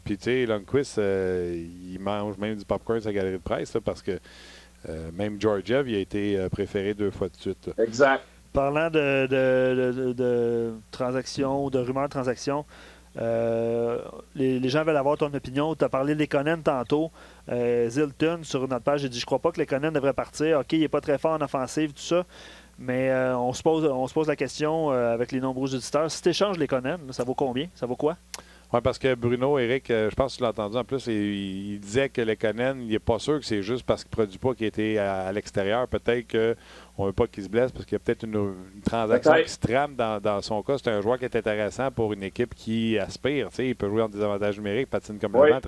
Puis, tu sais, Lundqvist, il mange même du popcorn à sa galerie de presse là, parce que même Georgiev, il a été préféré 2 fois de suite. Là. Exact. Parlant de transactions, de rumeurs de transactions, les gens veulent avoir ton opinion. Tu as parlé de Lekonen tantôt. Zilton, sur notre page, j'ai dit je crois pas que Lekonen devrait partir. OK, il n'est pas très fort en offensive, tout ça. Mais on se pose la question avec les nombreux auditeurs. Si tu échanges Lekonen, ça vaut combien? Ça vaut quoi? Oui, parce que Bruno, Éric, je pense que tu l'as entendu en plus, il disait que Lekonen, il n'est pas sûr que c'est juste parce qu'il ne produit pas qu'il était à l'extérieur. Peut-être qu'on ne veut pas qu'il se blesse parce qu'il y a peut-être une transaction qui se trame dans son cas. C'est un joueur qui est intéressant pour une équipe qui aspire. Il peut jouer en désavantage numérique, patine comme le vent,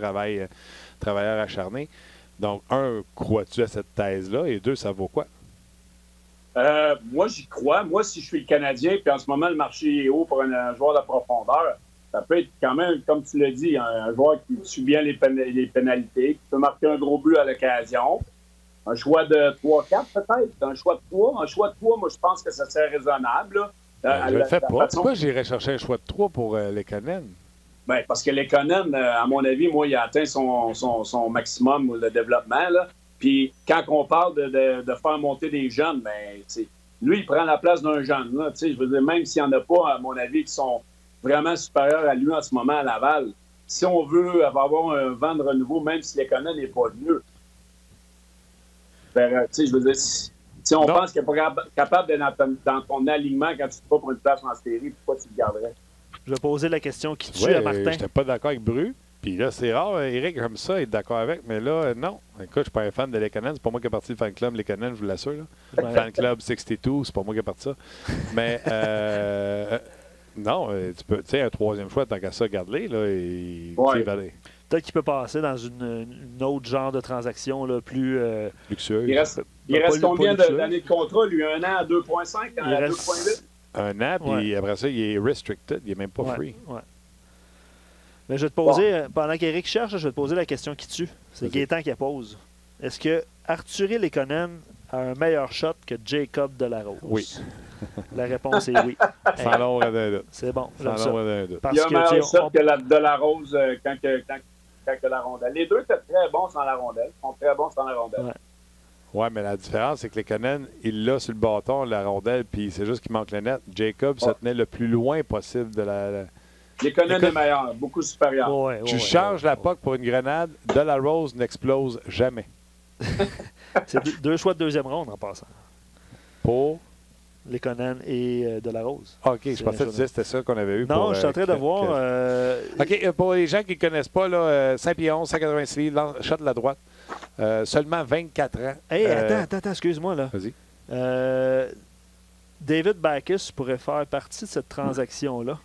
travailleur acharné. Donc, crois-tu à cette thèse-là? Et deux, ça vaut quoi? Moi, j'y crois. Moi, si je suis le Canadien, puis en ce moment, le marché est haut pour un joueur de profondeur, ça peut être quand même, comme tu l'as dit, un joueur qui suit bien les pénalités, qui peut marquer un gros but à l'occasion. Un choix de 3-4 peut-être, un choix de 3. Un choix de 3, moi, je pense que ça serait raisonnable. Je ne le fais pas. Pourquoi j'irais chercher un choix de 3 pour Lekonen? Bien, parce que Lekonen, à mon avis, moi, il a atteint son maximum de développement. Là. Puis quand on parle de faire monter des jeunes, bien, lui, il prend la place d'un jeune. Là, je veux dire, même s'il n'y en a pas, à mon avis, qui sont vraiment supérieurs à lui en ce moment à Laval, si on veut avoir un vent de renouveau, même si Lekonen n'est pas mieux, ben, je veux dire, si on pense qu'il n'est pas capable d'être dans ton alignement quand tu te bats pour une place en série, pourquoi tu le garderais? Je vais poser la question qui tue à Martin. Je n'étais pas d'accord avec Bru. Puis là, c'est rare, Éric, comme ça, être d'accord avec. Mais là, non. Écoute, je ne suis pas un fan de Lekonen. C'est pas moi qui ai parti le fan club Lekonen, je vous l'assure. Le fan club 62, c'est pas moi qui ai parti ça. Mais non, tu sais, un troisième choix, tant qu'à ça, garde-les. Peut-être qu'il peut passer dans une autre genre de transaction là, plus luxueuse. Il reste combien d'années de contrat, lui? 1 an à 2,5, à 2,8? Un an, puis après ça, il est restricted. Il n'est même pas free. Ouais. Mais je vais te poser, pendant qu'Éric cherche, je vais te poser la question qui tue. C'est Gaétan qui la pose. Est-ce que Artturi Lekonen a un meilleur shot que Jacob Delarose? Oui. La réponse est oui. Sans l'ombre d'un doute. C'est bon. Sans l'ombre d'un doute. Il y a un meilleur shot que la Delarose quand la rondelle. Les deux étaient très bons sans la rondelle. Ils sont très bons sans la rondelle. Oui, mais la différence, c'est que Lekonen, il l'a sur le bâton, la rondelle, puis c'est juste qu'il manque le net. Jacob se tenait le plus loin possible de la... Lekonen est meilleur, beaucoup supérieur. Tu changes la puck pour une grenade, Delarose n'explose jamais. C'est deux choix de deuxième ronde en passant. Pour? Lekonen et Delarose. OK, je pensais que tu disais que c'était ça qu'on avait eu. Non, je suis en train de voir... OK, pour les gens qui ne connaissent pas, là, 5 pieds 11, 186 livres, shot de la droite. Seulement 24 ans. Hey, attends, excuse-moi. Là. Vas-y. David Backes pourrait faire partie de cette transaction-là.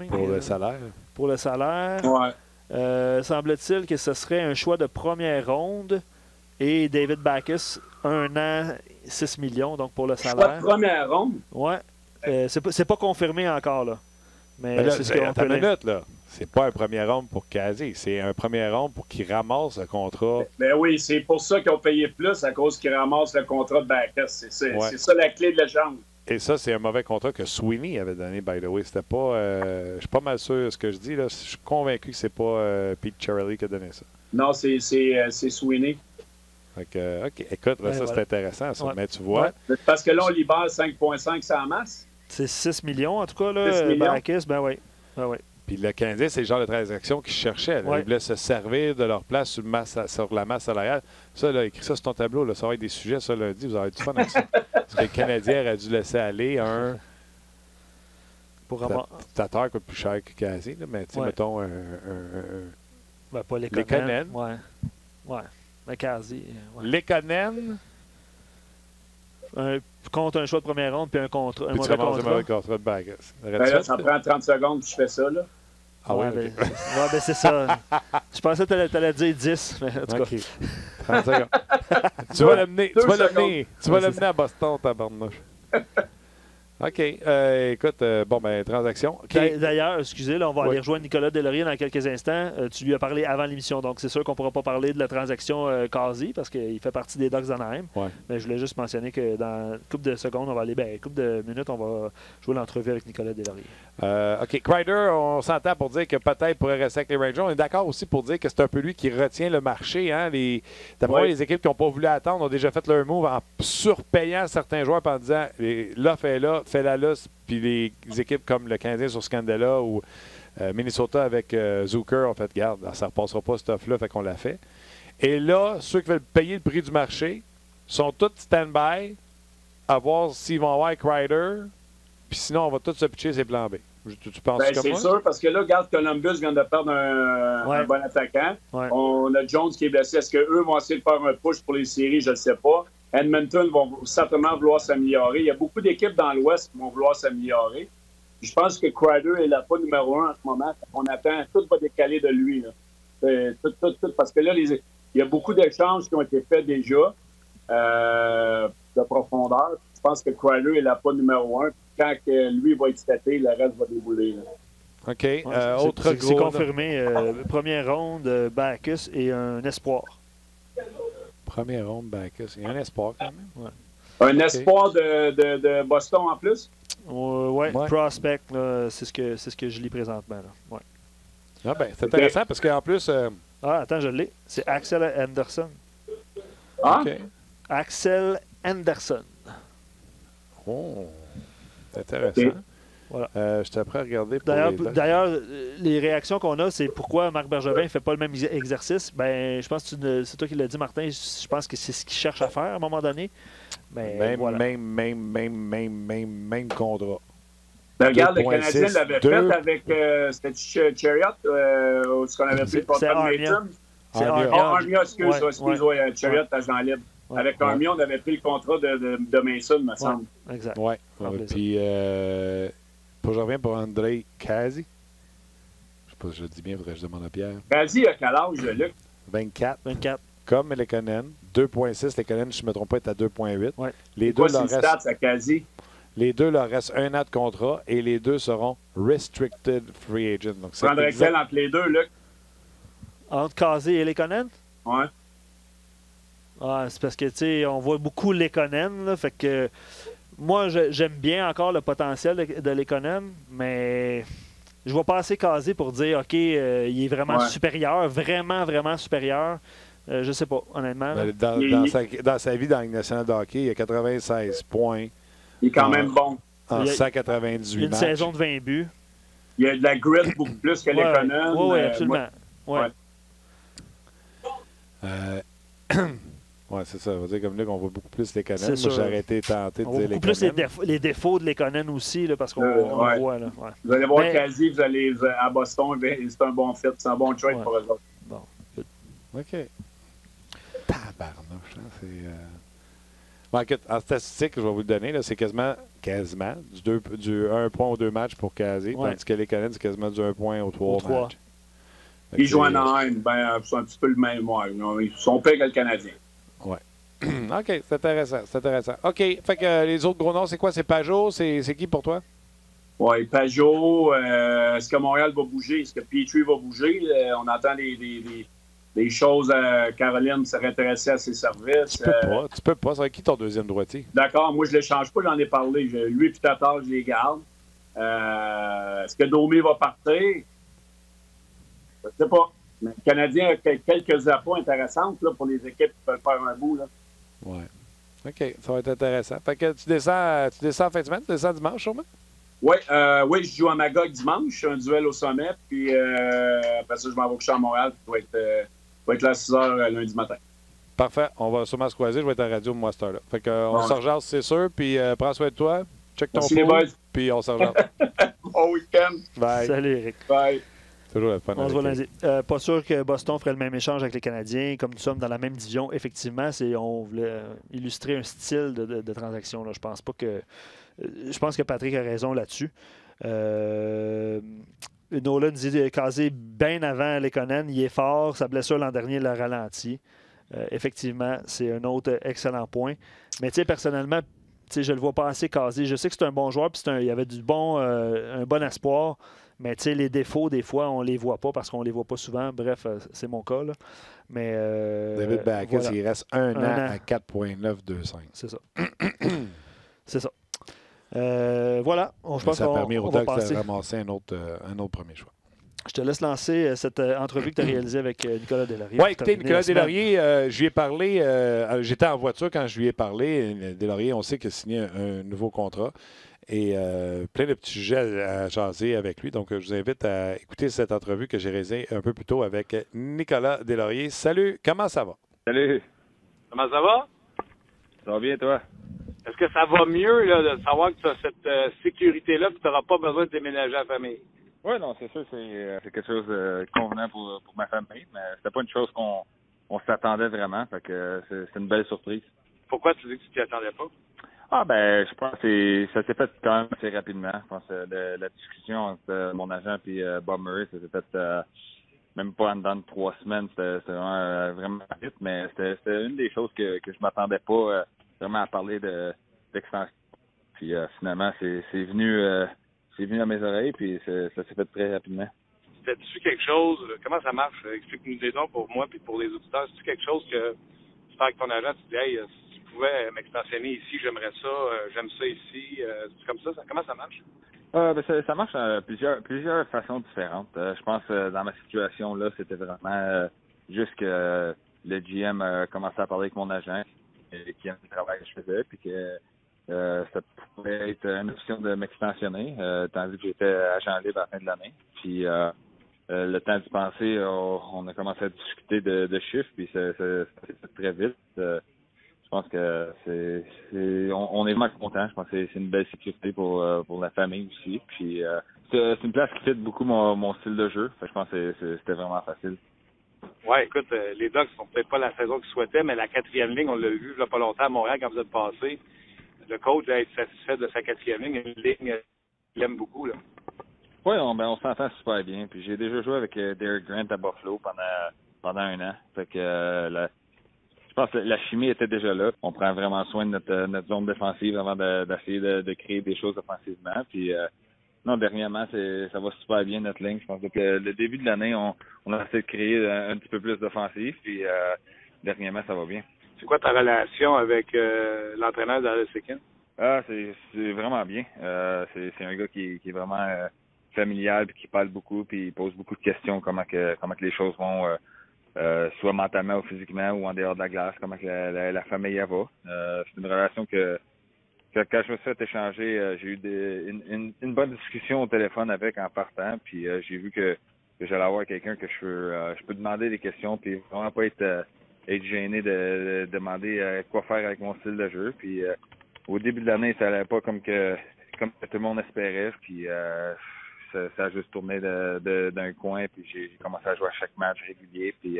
Pour le salaire. Pour le salaire. Ouais. Semble-t-il que ce serait un choix de première ronde et David Backes, 1 an, 6 millions, donc pour le salaire. Choix de première ronde? Oui. C'est pas confirmé encore, là. Mais c'est ce qu'on peut une minute, là. C'est pas un premier ronde pour Cassier, c'est un premier ronde pour qu'il ramasse le contrat. Ben oui, c'est pour ça qu'ils ont payé plus, à cause qu'ils ramassent le contrat de Backes. C'est ça la clé de l'échange. Et ça, c'est un mauvais contrat que Sweeney avait donné, by the way. C'était pas... je suis pas mal sûr de ce que je dis, là. Je suis convaincu que c'est pas Pete Chiarelli qui a donné ça. Non, c'est Sweeney. OK, écoute, là, ça, c'est intéressant, ça. Mais tu vois... Parce que là, on libère 5,5 sans masse. C'est 6 millions, en tout cas, là. Backes, ben oui. Puis le Canadien, c'est le genre de transaction qu'ils cherchaient. Ils voulaient se servir de leur place sur la masse salariale. Ça, là, écris ça sur ton tableau. Là, ça va être des sujets, ça, lundi. Vous aurez du fun avec ça. Parce que le Canadien aurait dû laisser aller un... Tatar coûte plus cher que Cassier, mais tu sais, mettons Ben, pas Lekonen. Ouais. Mais Cassier. Lekonen. Contre un choix de première ronde puis un contrat. Puis tu ramasses un mauvais contrat de Backes. Là, ça prend 30 secondes que je fais ça, là. Ah oui, ben c'est ça. Je pensais que tu allais dire 10, mais en tout cas. 30 secondes. Tu vas l'amener à Boston, tabarnouche. OK. Écoute, transaction. Okay. D'ailleurs, excusez, là, on va aller rejoindre Nicolas Deslauriers dans quelques instants. Tu lui as parlé avant l'émission, donc c'est sûr qu'on ne pourra pas parler de la transaction Causey parce qu'il fait partie des Ducks d'Anaheim. Ouais. Mais je voulais juste mentionner que dans une couple de secondes, on va aller, une couple de minutes, on va jouer l'entrevue avec Nicolas Deslauriers. OK. Kreider, on s'entend pour dire que peut-être pourrait rester avec les Rangers. On est d'accord aussi pour dire que c'est un peu lui qui retient le marché. Hein? D'après moi, les équipes qui n'ont pas voulu attendre ont déjà fait leur move en surpayant certains joueurs en disant l'offre est là, fais-la là. Puis les équipes comme le Canadien sur Scandella ou Minnesota avec Zucker ont fait garde, ça ne repassera pas cette offre-là, fait qu'on l'a fait. Et là, ceux qui veulent payer le prix du marché sont tous stand-by à voir s'ils vont avoir Kreider, puis sinon on va tous se pitcher ses plans B. Tu penses comme c'est moi? sûr, parce que là, regarde, Columbus vient de perdre un bon attaquant. Ouais. On a Jones qui est blessé. Est-ce qu'eux vont essayer de faire un push pour les séries? Je ne sais pas. Edmonton vont certainement vouloir s'améliorer. Il y a beaucoup d'équipes dans l'Ouest qui vont vouloir s'améliorer. Je pense que Kreider est la pas numéro 1 en ce moment. On attend, tout va décaler de lui. Là. Tout, parce que là, il y a beaucoup d'échanges qui ont été faits déjà de profondeur. Je pense que Kreider est la pas numéro 1. Quand lui va être staté, le reste va débouler. Là. OK. Ouais, c'est confirmé. Première ronde, Bacchus et un espoir. Première ronde, Bacchus. Il y a un espoir quand même. Ouais. Un espoir de Boston en plus? Ouais. Prospect, c'est ce que je lis présentement. Là. Ouais. Ah ben, c'est intéressant parce qu'en plus... attends, je l'ai. C'est Axel Anderson. Ah? Okay. Axel Anderson. Oh, c'est intéressant. Okay. Voilà. Je t'ai prêt à regarder. D'ailleurs, les réactions qu'on a, c'est pourquoi Marc Bergevin ne fait pas le même exercice. Ben, je pense que c'est toi qui l'as dit, Martin. Je pense que c'est ce qu'il cherche à faire à un moment donné. Ben, même contrat. Ben, regarde, le Canadien l'avait fait avec c'était Chariot, ou ce qu'on avait pris le contrat de Mason. C'est Armia, excuse-moi, Chariot, agent libre. Avec Armia, on avait pris le contrat de Mason, me semble. Exact. Oui. Puis, je reviens pour Andrei Kazi. Je sais pas si je le dis bien, faudrait que je demande à Pierre. Kazi a quel âge, Luc? 24. 24. Comme Lekonen. 2,6. Lekonen, si je ne me trompe pas, est à 2,8. Ouais. Les deux leur restent à Kazi? Les deux leur restent 1 an de contrat et les deux seront restricted free agent. Donc, tu prendrais quel entre les deux, Luc? Entre Kazi et Lekonen? Oui. Ah, c'est parce que, tu sais, on voit beaucoup Lekonen, là, fait que moi, j'aime bien encore le potentiel de Lekonen, mais je vois pas assez Kazi pour dire, OK, il est vraiment supérieur, vraiment supérieur. Je sais pas, honnêtement. Dans sa vie dans la Ligue nationale de hockey, il a 96 points. Il est quand même bon. En 198 matchs. Il y a une saison de 20 buts. Il y a de la grit beaucoup plus que Lekonen. Oui, absolument. Oui, c'est ça. On va dire comme là qu'on voit beaucoup plus Lekonen. Moi, j'ai arrêté tenté de dire Lekonen. Plus les défauts de Lekonen aussi, là, parce qu'on voit. Là, Vous allez voir Kazi, vous allez à Boston, c'est un bon fit, c'est un bon trade pour eux autres. Bon. OK. Tabarnouche, c'est... Bon, écoute, en statistique, je vais vous le donner, c'est quasiment du 1 point aux 2 matchs pour Kazi, tandis que Lekonen, c'est quasiment du 1 point aux 3 matchs. Ils jouent en Anaheim, c'est un petit peu le même. Ils sont pires que le Canadien. Oui. OK, c'est intéressant. OK, fait que les autres gros noms, c'est quoi? C'est Pajot? C'est qui pour toi? Oui, Pajot. Est-ce que Montréal va bouger? Est-ce que Petrie va bouger? On entend des choses. Caroline serait intéressée à ses services. Tu peux pas. C'est qui ton deuxième droitier? D'accord, moi je ne l'échange pas, j'en ai parlé. Lui et Tatar, je les garde. Est-ce que Domi va partir? Je ne sais pas. Mais le Canadien a quelques apports intéressantes là, pour les équipes qui peuvent faire un bout. Oui. OK, ça va être intéressant. Fait que tu descends en fin de semaine? Tu descends dimanche, sûrement? Oui, je joue à Magog dimanche, un duel au sommet. Puis après ça, je m'en vais coucher à Montréal. Puis je vais être là à 6 h lundi matin. Parfait. On va sûrement se croiser. Je vais être à la radio moi à cette heure-là. Fait que on se rejase, c'est sûr. Puis prends soin de toi. Check ton pouls. Puis on se rejase. Bon week-end. Bye. Salut, Eric. Bye. Toujours le fun. On se voit lundi. Pas sûr que Boston ferait le même échange avec les Canadiens. Comme nous sommes dans la même division, effectivement, on voulait illustrer un style de transaction. Là. Je pense que Patrick a raison là-dessus. Nolan dit casé bien avant Lekonen. Il est fort. Sa blessure l'an dernier l'a ralenti. Effectivement, c'est un autre excellent point. Mais tu sais, personnellement, je ne le vois pas assez casé. Je sais que c'est un bon joueur. Puis il y avait un bon espoir. Mais tu sais, les défauts, des fois, on les voit pas parce qu'on les voit pas souvent. Bref, c'est mon cas. Là. Mais, David Backes, il reste un an à 4,925. C'est ça. C'est ça. Voilà. Je pense ça a permis on au va Dogs passer. de ramasser un autre premier choix. Je te laisse lancer cette entrevue que tu as réalisée avec Nicolas Deslauriers. Oui, écoutez, Nicolas Deslauriers, je lui ai parlé, j'étais en voiture quand je lui ai parlé. Deslauriers, on sait qu'il a signé un nouveau contrat. Et plein de petits sujets à jaser avec lui. Donc, je vous invite à écouter cette entrevue que j'ai réalisée un peu plus tôt avec Nicolas Deslauriers. Salut, comment ça va? Salut. Comment ça va? Ça va bien, toi? Est-ce que ça va mieux là, de savoir que tu as cette sécurité-là et que tu n'auras pas besoin de déménager à la famille? Oui, non, c'est sûr, c'est quelque chose de convenant pour ma famille, mais c'était pas une chose qu'on s'attendait vraiment, fait que c'est une belle surprise. Pourquoi tu dis que tu t'y attendais pas? Ah ben, je pense que ça s'est fait quand même assez rapidement. Je pense que la discussion entre mon agent et Bob Murray, ça s'est fait même pas en dedans de 3 semaines, c'était vraiment vite, mais c'était une des choses que je m'attendais pas vraiment à parler d'extension. Puis finalement, c'est venu à mes oreilles, puis ça s'est fait très rapidement. C'était-tu quelque chose, comment ça marche? Explique-nous des noms pour moi et pour les auditeurs. C'est-tu quelque chose que tu fais avec ton agent, tu dis, hey, si tu pouvais m'extensionner ici, j'aimerais ça, j'aime ça ici, c'est comme ça? Comment ça marche? Ben ça marche plusieurs façons différentes. Je pense dans ma situation là, c'était vraiment juste que le GM a commencé à parler avec mon agent qui aime le travail que je faisais, puis que ça pouvait être une option de m'extensionner, tandis que j'étais agent libre à la fin de l'année. Puis le temps d'y penser, on a commencé à discuter de chiffres, puis ça s'est fait très vite. Je pense que on est vraiment content. Je pense que c'est une belle sécurité pour la famille aussi. Puis c'est une place qui fit beaucoup mon style de jeu. Fait que je pense que c'était vraiment facile. Ouais, écoute, les Ducks sont peut-être pas la saison qu'ils souhaitaient, mais la 4e ligne, on l'a vu il y a pas longtemps à Montréal quand vous êtes passé. Le coach va être satisfait de sa 4e ligne, une ligne qu'il aime beaucoup là. Oui, on s'entend super bien. Puis j'ai déjà joué avec Derek Grant à Buffalo pendant 1 an. Fait que je pense que la chimie était déjà là. On prend vraiment soin de notre zone défensive avant d'essayer de créer des choses offensivement. Puis non, dernièrement, ça va super bien notre ligne. Je pense que le début de l'année, on a essayé de créer un petit peu plus d'offensive. Puis dernièrement, ça va bien. C'est quoi ta relation avec l'entraîneur d'Alex Ekin? C'est vraiment bien. C'est un gars qui est vraiment familial, puis qui parle beaucoup, puis il pose beaucoup de questions, comment que les choses vont, soit mentalement ou physiquement, ou en dehors de la glace, comment que la famille elle va. C'est une relation que quand je me suis fait échanger, j'ai eu une bonne discussion au téléphone avec en partant, puis j'ai vu que j'allais avoir quelqu'un que je peux demander des questions, puis vraiment pas être gêné de demander quoi faire avec mon style de jeu. Puis au début de l'année, ça allait pas comme que tout le monde espérait, puis ça a juste tourné d'un coin, puis j'ai commencé à jouer à chaque match régulier, puis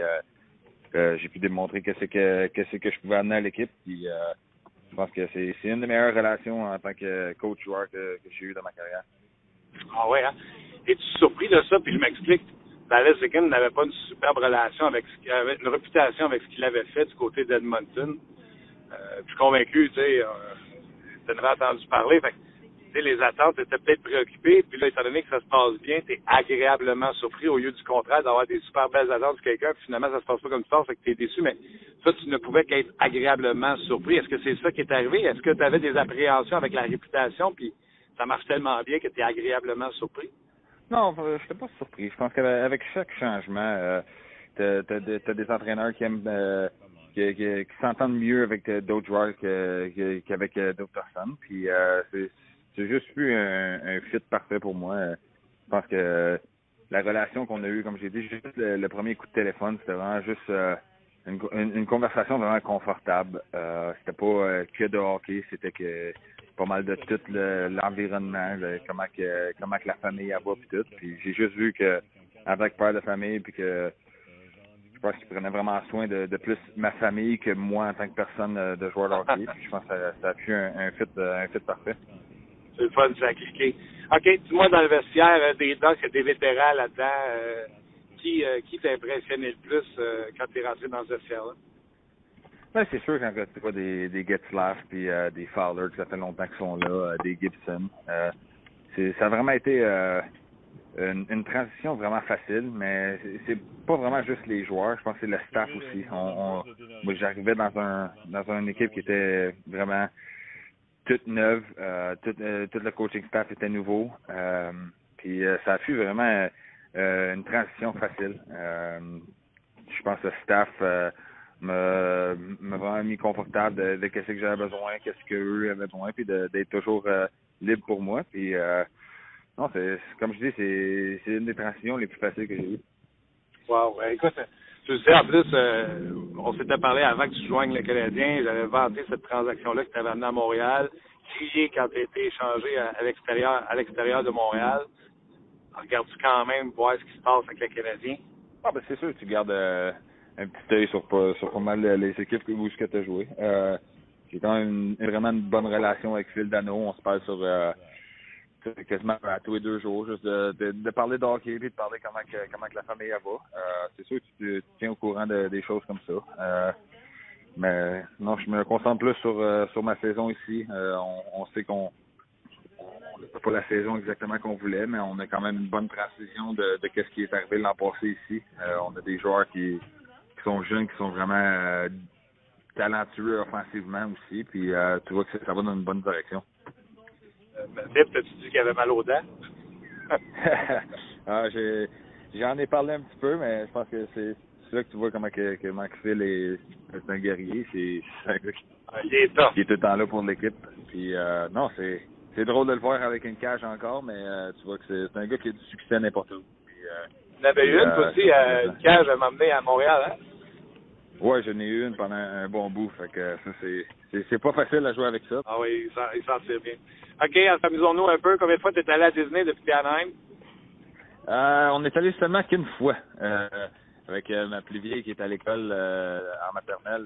j'ai pu démontrer qu'est-ce que je pouvais amener à l'équipe, puis je pense que c'est une des meilleures relations en tant que coach-joueur que j'ai eu dans ma carrière. Ah ouais, hein? Es-tu surpris de ça? Puis je m'explique. Alex Ekin n'avait pas une superbe relation avait une réputation avec ce qu'il avait fait du côté d'Edmonton. Je suis convaincu, tu sais, tu en avais entendu parler. Fait que, tu sais, les attentes étaient peut-être préoccupées. Puis là, étant donné que ça se passe bien, tu es agréablement surpris au lieu du contraire d'avoir des super belles attentes de quelqu'un. Puis finalement, ça se passe pas comme ça, fait que tu es déçu. Mais ça, tu ne pouvais qu'être agréablement surpris. Est-ce que c'est ça qui est arrivé? Est-ce que tu avais des appréhensions avec la réputation? Puis ça marche tellement bien que tu es agréablement surpris? Non, je n'étais pas surpris. Je pense qu'avec chaque changement, t'as des entraîneurs qui aiment qui s'entendent mieux avec d'autres joueurs qu'avec d'autres personnes. Puis c'est juste eu un fit parfait pour moi. Je pense que la relation qu'on a eue, comme j'ai dit, juste le premier coup de téléphone, c'était vraiment juste une conversation vraiment confortable. C'était pas que de hockey, c'était que pas mal de tout l'environnement, comment que la famille va puis tout. Puis j'ai juste vu que avec père de famille, puis que je pense qu'il prenait vraiment soin de plus ma famille que moi en tant que personne de joueur de hockey. Puis je pense que ça a pu un fit parfait. C'est le fun, ça a cliqué. OK, dis-moi dans le vestiaire des Ducks, il y a des vétérans là-dedans. Qui t'a impressionné le plus quand tu es rentré dans ce vestiaire-là? Ben, c'est sûr quand tu vois des Getzlaf puis des Fowler, que ça fait longtemps qu'ils sont là, des Gibson. Ça a vraiment été une transition vraiment facile, mais c'est pas vraiment juste les joueurs, je pense que c'est le staff aussi. Moi, j'arrivais dans une équipe qui était vraiment toute neuve, tout le coaching staff était nouveau. Puis ça a fut vraiment une transition facile. Je pense que le staff m'a vraiment mis confortable de qu'est-ce que j'avais besoin, qu'est-ce qu'eux avaient besoin, puis d'être toujours libre pour moi. Puis non, c'est comme je dis, c'est une des transitions les plus faciles que j'ai eues. Wow, écoute, Tu sais, en plus, on s'était parlé avant que tu joignes le Canadien. J'avais vanté cette transaction-là que tu avais amenée à Montréal, crié quand tu as été échangé à l'extérieur de Montréal. Regardes-tu quand même voir ce qui se passe avec le Canadien? Ah, ben c'est sûr que tu gardes un petit œil sur pas mal les équipes où tu as joué. J'ai quand même vraiment une bonne relation avec Phil Dano. On se parle sur quasiment à tous les 2 jours, juste de parler de hockey et de parler comment que la famille va. C'est sûr que tu te tiens au courant des choses comme ça. Mais non, je me concentre plus sur ma saison ici. On sait qu'on n'a pas la saison exactement qu'on voulait, mais on a quand même une bonne transition de ce qui est arrivé l'an passé ici. On a des joueurs qui sont jeunes, qui sont vraiment talentueux offensivement aussi, puis tu vois que ça va dans une bonne direction. Philippe, t'as-tu dit qu'il avait mal aux dents? J'en ai parlé un petit peu, mais je pense que c'est là que tu vois comment Phil est un guerrier. C'est un gars qui est tout le temps là pour l'équipe. Puis non, c'est drôle de le voir avec une cage encore, mais tu vois que c'est un gars qui a du succès n'importe où. Il y en avait une aussi, une cage à m'emmener à Montréal, hein? Ouais, j'en ai eu une pendant un bon bout. Fait que ça, c'est pas facile à jouer avec ça. Ah oui, il s'en tire bien. OK, amusons-nous un peu. Combien de fois tu es allé à Disney depuis Anaheim? On est allé seulement qu'une fois. Avec ma plus vieille qui est à l'école en maternelle.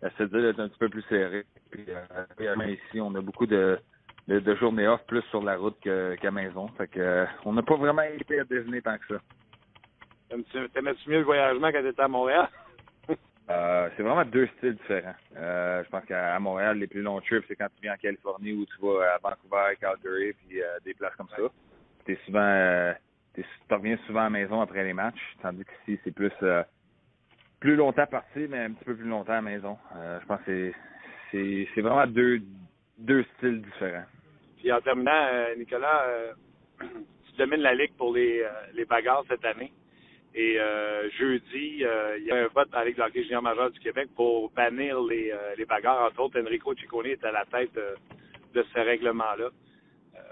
La cédule est un petit peu plus serrée. Puis ici, on a beaucoup de journées off plus sur la route qu'à maison. Fait que on n'a pas vraiment été à Disney tant que ça. T'aimais-tu mieux le voyagement quand tu étais à Montréal? C'est vraiment 2 styles différents. Je pense qu'à Montréal, les plus longs trips, c'est quand tu viens en Californie ou tu vas à Vancouver, Calgary, puis des places comme ça. Tu reviens souvent à la maison après les matchs, tandis qu'ici, c'est plus longtemps parti, mais un petit peu plus longtemps à la maison. Je pense que c'est vraiment deux styles différents. Puis en terminant, Nicolas, tu domines la Ligue pour les bagarres cette année. Et jeudi, il y a un vote dans la Ligue de hockey junior majeur du Québec pour bannir les bagarres. Entre autres, Enrico Ciccone est à la tête de ce règlement-là.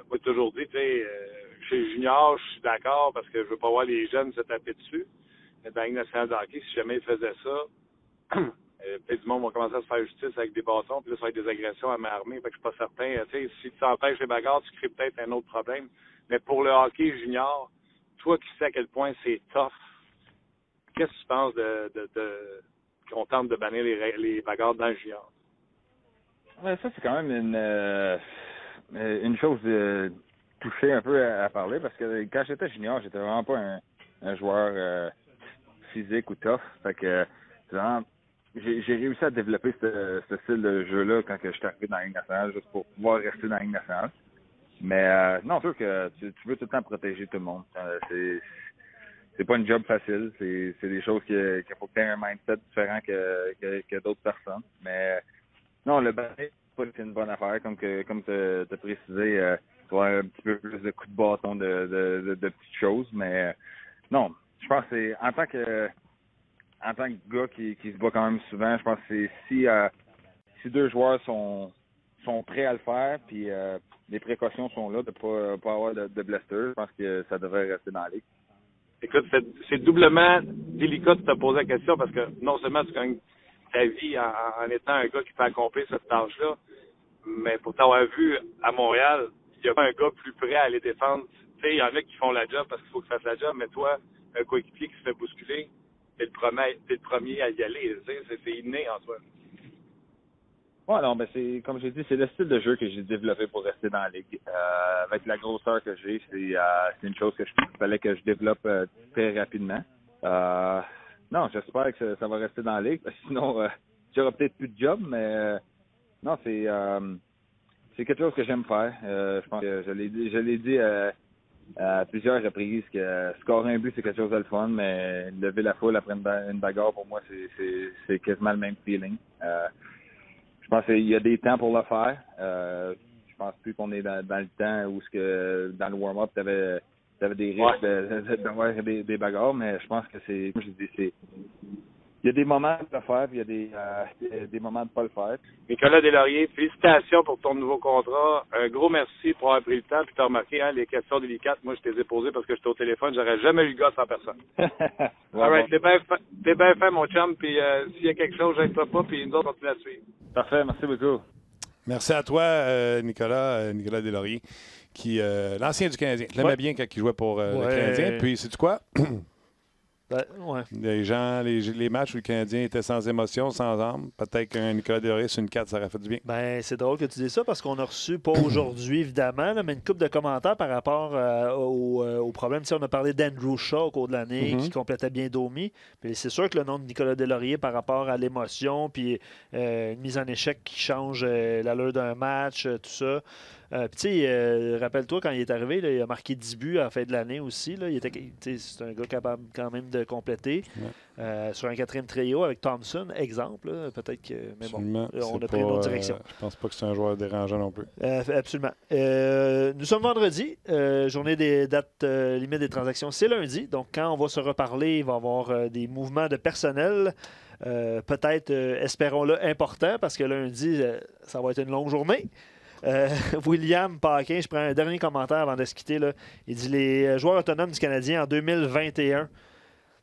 Moi, j'ai toujours dit, tu sais, chez junior, je suis d'accord parce que je veux pas voir les jeunes se taper dessus. Mais dans la Ligue nationale de hockey, si jamais ils faisaient ça, peut-être du monde va commencer à se faire justice avec des bâtons, puis là, ça va être des agressions à main armée. Fait que je suis pas certain. Tu sais, si tu empêches les bagarres, tu crées peut-être un autre problème. Mais pour le hockey junior, toi qui sais à quel point c'est tough, qu'est-ce que tu penses qu'on tente de bannir les bagarres dans le junior? Ouais, ça, c'est quand même une chose touchée un peu à parler, parce que quand j'étais junior, j'étais vraiment pas un joueur physique ou tough. Fait que vraiment, j'ai réussi à développer ce style de jeu-là quand je suis arrivé dans la Ligue nationale, juste pour pouvoir rester dans la Ligue nationale. Mais non, sûr que tu veux tout le temps protéger tout le monde. C'est pas une job facile. C'est des choses qu'il faut que tu aies un mindset différent que d'autres personnes. Mais non, le bannir, c'est une bonne affaire. Comme tu as précisé, tu vas un petit peu plus de coups de bâton de petites choses. Mais non, je pense que c'est en tant que gars qui se bat quand même souvent, je pense que c'est si 2 joueurs sont prêts à le faire, puis les précautions sont là de pas avoir de blessures, je pense que ça devrait rester dans la ligue. Écoute, c'est doublement délicat de te poser la question parce que non seulement tu gagnes ta vie en étant un gars qui peut accomplir cette tâche-là, mais pour t'avoir vu à Montréal, il n'y a pas un gars plus prêt à aller défendre. Tu sais, il y en a qui font la job parce qu'il faut qu'ils fassent la job, mais toi, un coéquipier qui se fait bousculer, t'es le premier à y aller. Tu sais, c'est inné en toi. Ouais, non, ben c'est comme j'ai dit, c'est le style de jeu que j'ai développé pour rester dans la ligue. Avec la grosseur que j'ai, c'est une chose que il fallait que je développe très rapidement. Non, j'espère que ça va rester dans la ligue. Sinon, j'aurai peut-être plus de job, mais non, c'est quelque chose que j'aime faire. Je pense que je l'ai dit à plusieurs reprises que scorer un but, c'est quelque chose de le fun, mais lever la foule après une bagarre, pour moi, c'est quasiment le même feeling. Je pense qu'il y a des temps pour le faire. Je pense plus qu'on est dans le temps où dans le warm-up, t'avais des risques d'avoir des bagarres, mais je pense que c'est il y a des moments de le faire, puis il y a des moments de ne pas le faire. Nicolas Deslauriers, félicitations pour ton nouveau contrat. Un gros merci pour avoir pris le temps. Puis tu as remarqué, hein, les questions délicates, moi, je t'ai les posées parce que j'étais au téléphone. J'aurais jamais eu le gosse en personne. Ouais, All right, t'es bien fait, mon chum. Puis s'il y a quelque chose, j'aide pas. Puis nous autres, on continue à suivre. Parfait, merci beaucoup. Merci à toi, Nicolas Deslauriers, qui l'ancien du Canadien. Je l'aimais bien quand il jouait pour le Canadien. Puis, sais-tu quoi? Ouais. Les matchs où le Canadien était sans émotion, sans âme, peut-être qu'un Nicolas Deslauriers sur une 4, ça aurait fait du bien. Ben, c'est drôle que tu dises ça parce qu'on a reçu, pas aujourd'hui évidemment, là, mais une couple de commentaires par rapport au problème. Tu sais, on a parlé d'Andrew Shaw au cours de l'année qui complétait bien Domi. Puis c'est sûr que le nom de Nicolas Deslauriers par rapport à l'émotion, puis une mise en échec qui change l'allure d'un match, tout ça. Puis tu sais, rappelle-toi, quand il est arrivé, là, il a marqué 10 buts à la fin de l'année aussi. Là. C'est un gars capable quand même de compléter. Sur un 4e trio avec Thompson, exemple. Peut-être que. Mais absolument, bon, on a pris une autre direction. Je pense pas que c'est un joueur dérangeant non plus. Absolument. Nous sommes vendredi. Journée des dates limites des transactions, c'est lundi. Donc, quand on va se reparler, il va y avoir des mouvements de personnel. Peut-être, espérons-le, importants, parce que lundi, ça va être une longue journée. William Paquin, je prends un dernier commentaire avant de se quitter. Là. Il dit les joueurs autonomes du Canadien en 2021.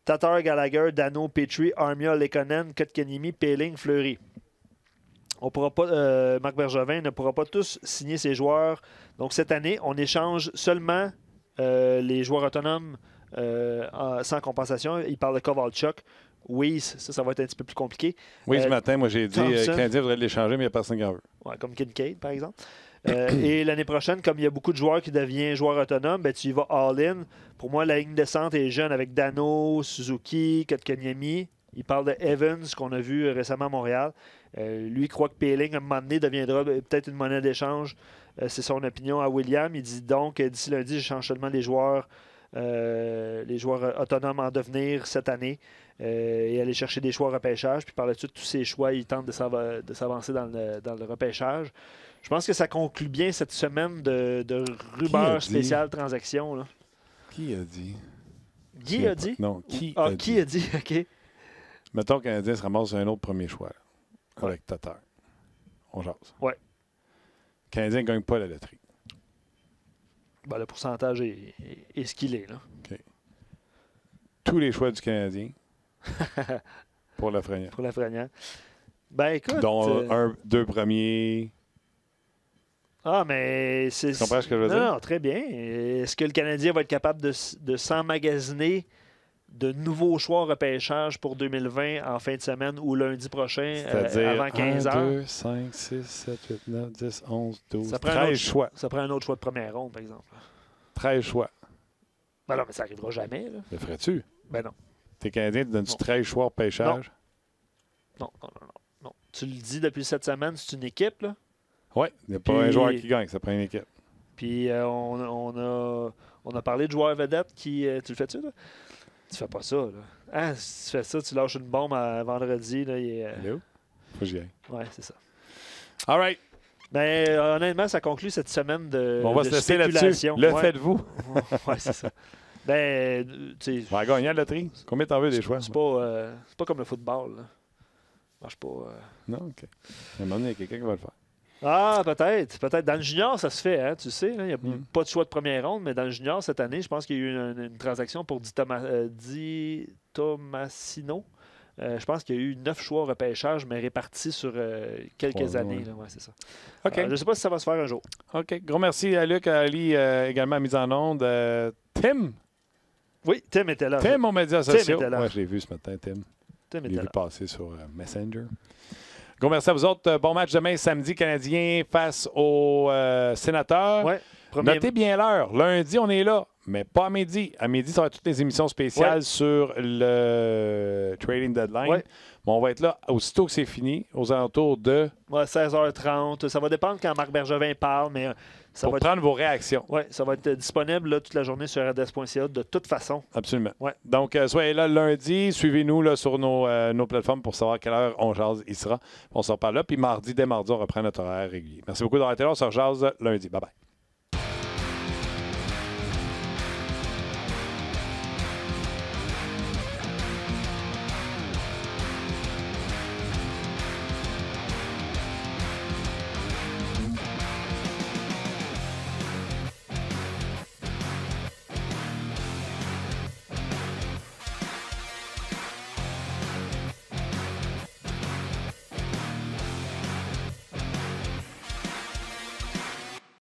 Tatar, Gallagher, Dano, Petrie, Armia, Lekonen, Kotkaniemi, Poehling, Fleury. On pourra pas, Marc Bergevin ne pourra pas tous signer ses joueurs. Donc cette année, on échange seulement les joueurs autonomes sans compensation. Il parle de Kovalchuk. Oui, ça va être un petit peu plus compliqué. Oui, ce matin, moi, j'ai dit que le Canadien voudrait l'échanger, mais il n'y a personne qui en veut. Ouais, comme Kincaid, par exemple. Et l'année prochaine, comme il y a beaucoup de joueurs qui deviennent joueurs autonomes, ben, tu y vas all-in. Pour moi, la ligne de centre est jeune avec Dano, Suzuki, Kotkaniemi. Il parle de Evans, qu'on a vu récemment à Montréal. Lui croit que Poehling, à un moment donné, deviendra peut-être une monnaie d'échange. C'est son opinion à William. Il dit donc, d'ici lundi, je change seulement les joueurs autonomes en devenir cette année. Et aller chercher des choix au repêchage. Puis par la suite, tous ces choix, ils tentent de s'avancer dans le repêchage. Je pense que ça conclut bien cette semaine de rumeurs spéciales transactions. Là. Qui a dit? Guy a dit? Non, qui a dit? OK. Mettons que le Canadien se ramasse un autre premier choix là, avec Tatar. On jase. Ouais. Le Canadien ne gagne pas la loterie. Ben, le pourcentage est ce qu'il est. Là. OK. Tous les choix du Canadien pour Lafrenière. Pour Lafrenière. Ben écoute. Dont deux premiers. Ah, mais c'est. Tu comprends ce que je veux dire? Non, très bien. Est-ce que le Canadien va être capable de s'emmagasiner de nouveaux choix au repêchage pour 2020 en fin de semaine ou lundi prochain avant 15 heures? 1, 2, 5, 6, 7, 8, 9, 10, 11, 12, ça 13 choix. Ça prend un autre choix de première ronde, par exemple. 13 choix. Ben non, mais ça n'arrivera jamais. Là. Le ferais-tu? Ben non. T'es Canadien, tu donnes-tu 13 choix au repêchage? Non. Tu le dis depuis cette semaine, c'est une équipe, là? Oui, il n'y a pas un joueur qui gagne, ça prend une équipe. Puis on a parlé de joueurs vedettes qui... tu le fais-tu, là? Tu fais pas ça, là. Ah, si tu fais ça, tu lâches une bombe à vendredi, là. Il est où? Faut que j'y aille. Ouais, c'est ça. All right. Ben, honnêtement, ça conclut cette semaine de on va se laisser là-dessus. Le faites-vous. Oui, c'est ça. Ben, tu sais... On va gagner la loterie. Combien t'en veux des choix? C'est pas comme le football, là. Ça marche pas... Non, OK. À un moment donné, il y a quelqu'un qui va le faire. Ah, peut-être. Dans le junior, ça se fait, hein, tu sais. Il n'y a pas de choix de première ronde, mais dans le junior, cette année, je pense qu'il y a eu une transaction pour Di Tomasino. Je pense qu'il y a eu 9 choix au repêchage, mais répartis sur quelques années. Là. Ouais, c'est ça. OK. Je ne sais pas si ça va se faire un jour. OK. Gros merci à Luc, à Ali, également mise en onde. Tim? Oui, Tim était là. Tim, mon média social. Tim était là. Ouais, je l'ai vu ce matin, Tim. Tim était je l'ai vu là. passer sur Messenger. Gros merci à vous autres. Bon match demain, samedi, Canadien face aux Sénateurs. Ouais, Notez bien l'heure. Lundi, on est là, mais pas à midi. À midi, ça va être toutes les émissions spéciales sur le Trading Deadline. Ouais. Bon, on va être là aussitôt que c'est fini, aux alentours de... Ouais, 16h30. Ça va dépendre quand Marc Bergevin parle, mais ça pour va prendre vos réactions. Oui, ça va être disponible là, toute la journée sur rds.ca de toute façon. Absolument. Ouais. Donc, soyez là lundi. Suivez-nous là, sur nos plateformes pour savoir à quelle heure on jase. Il sera. On se reparle là. Puis dès mardi, on reprend notre horaire régulier. Merci beaucoup d'avoir été là. On se rejase lundi. Bye-bye.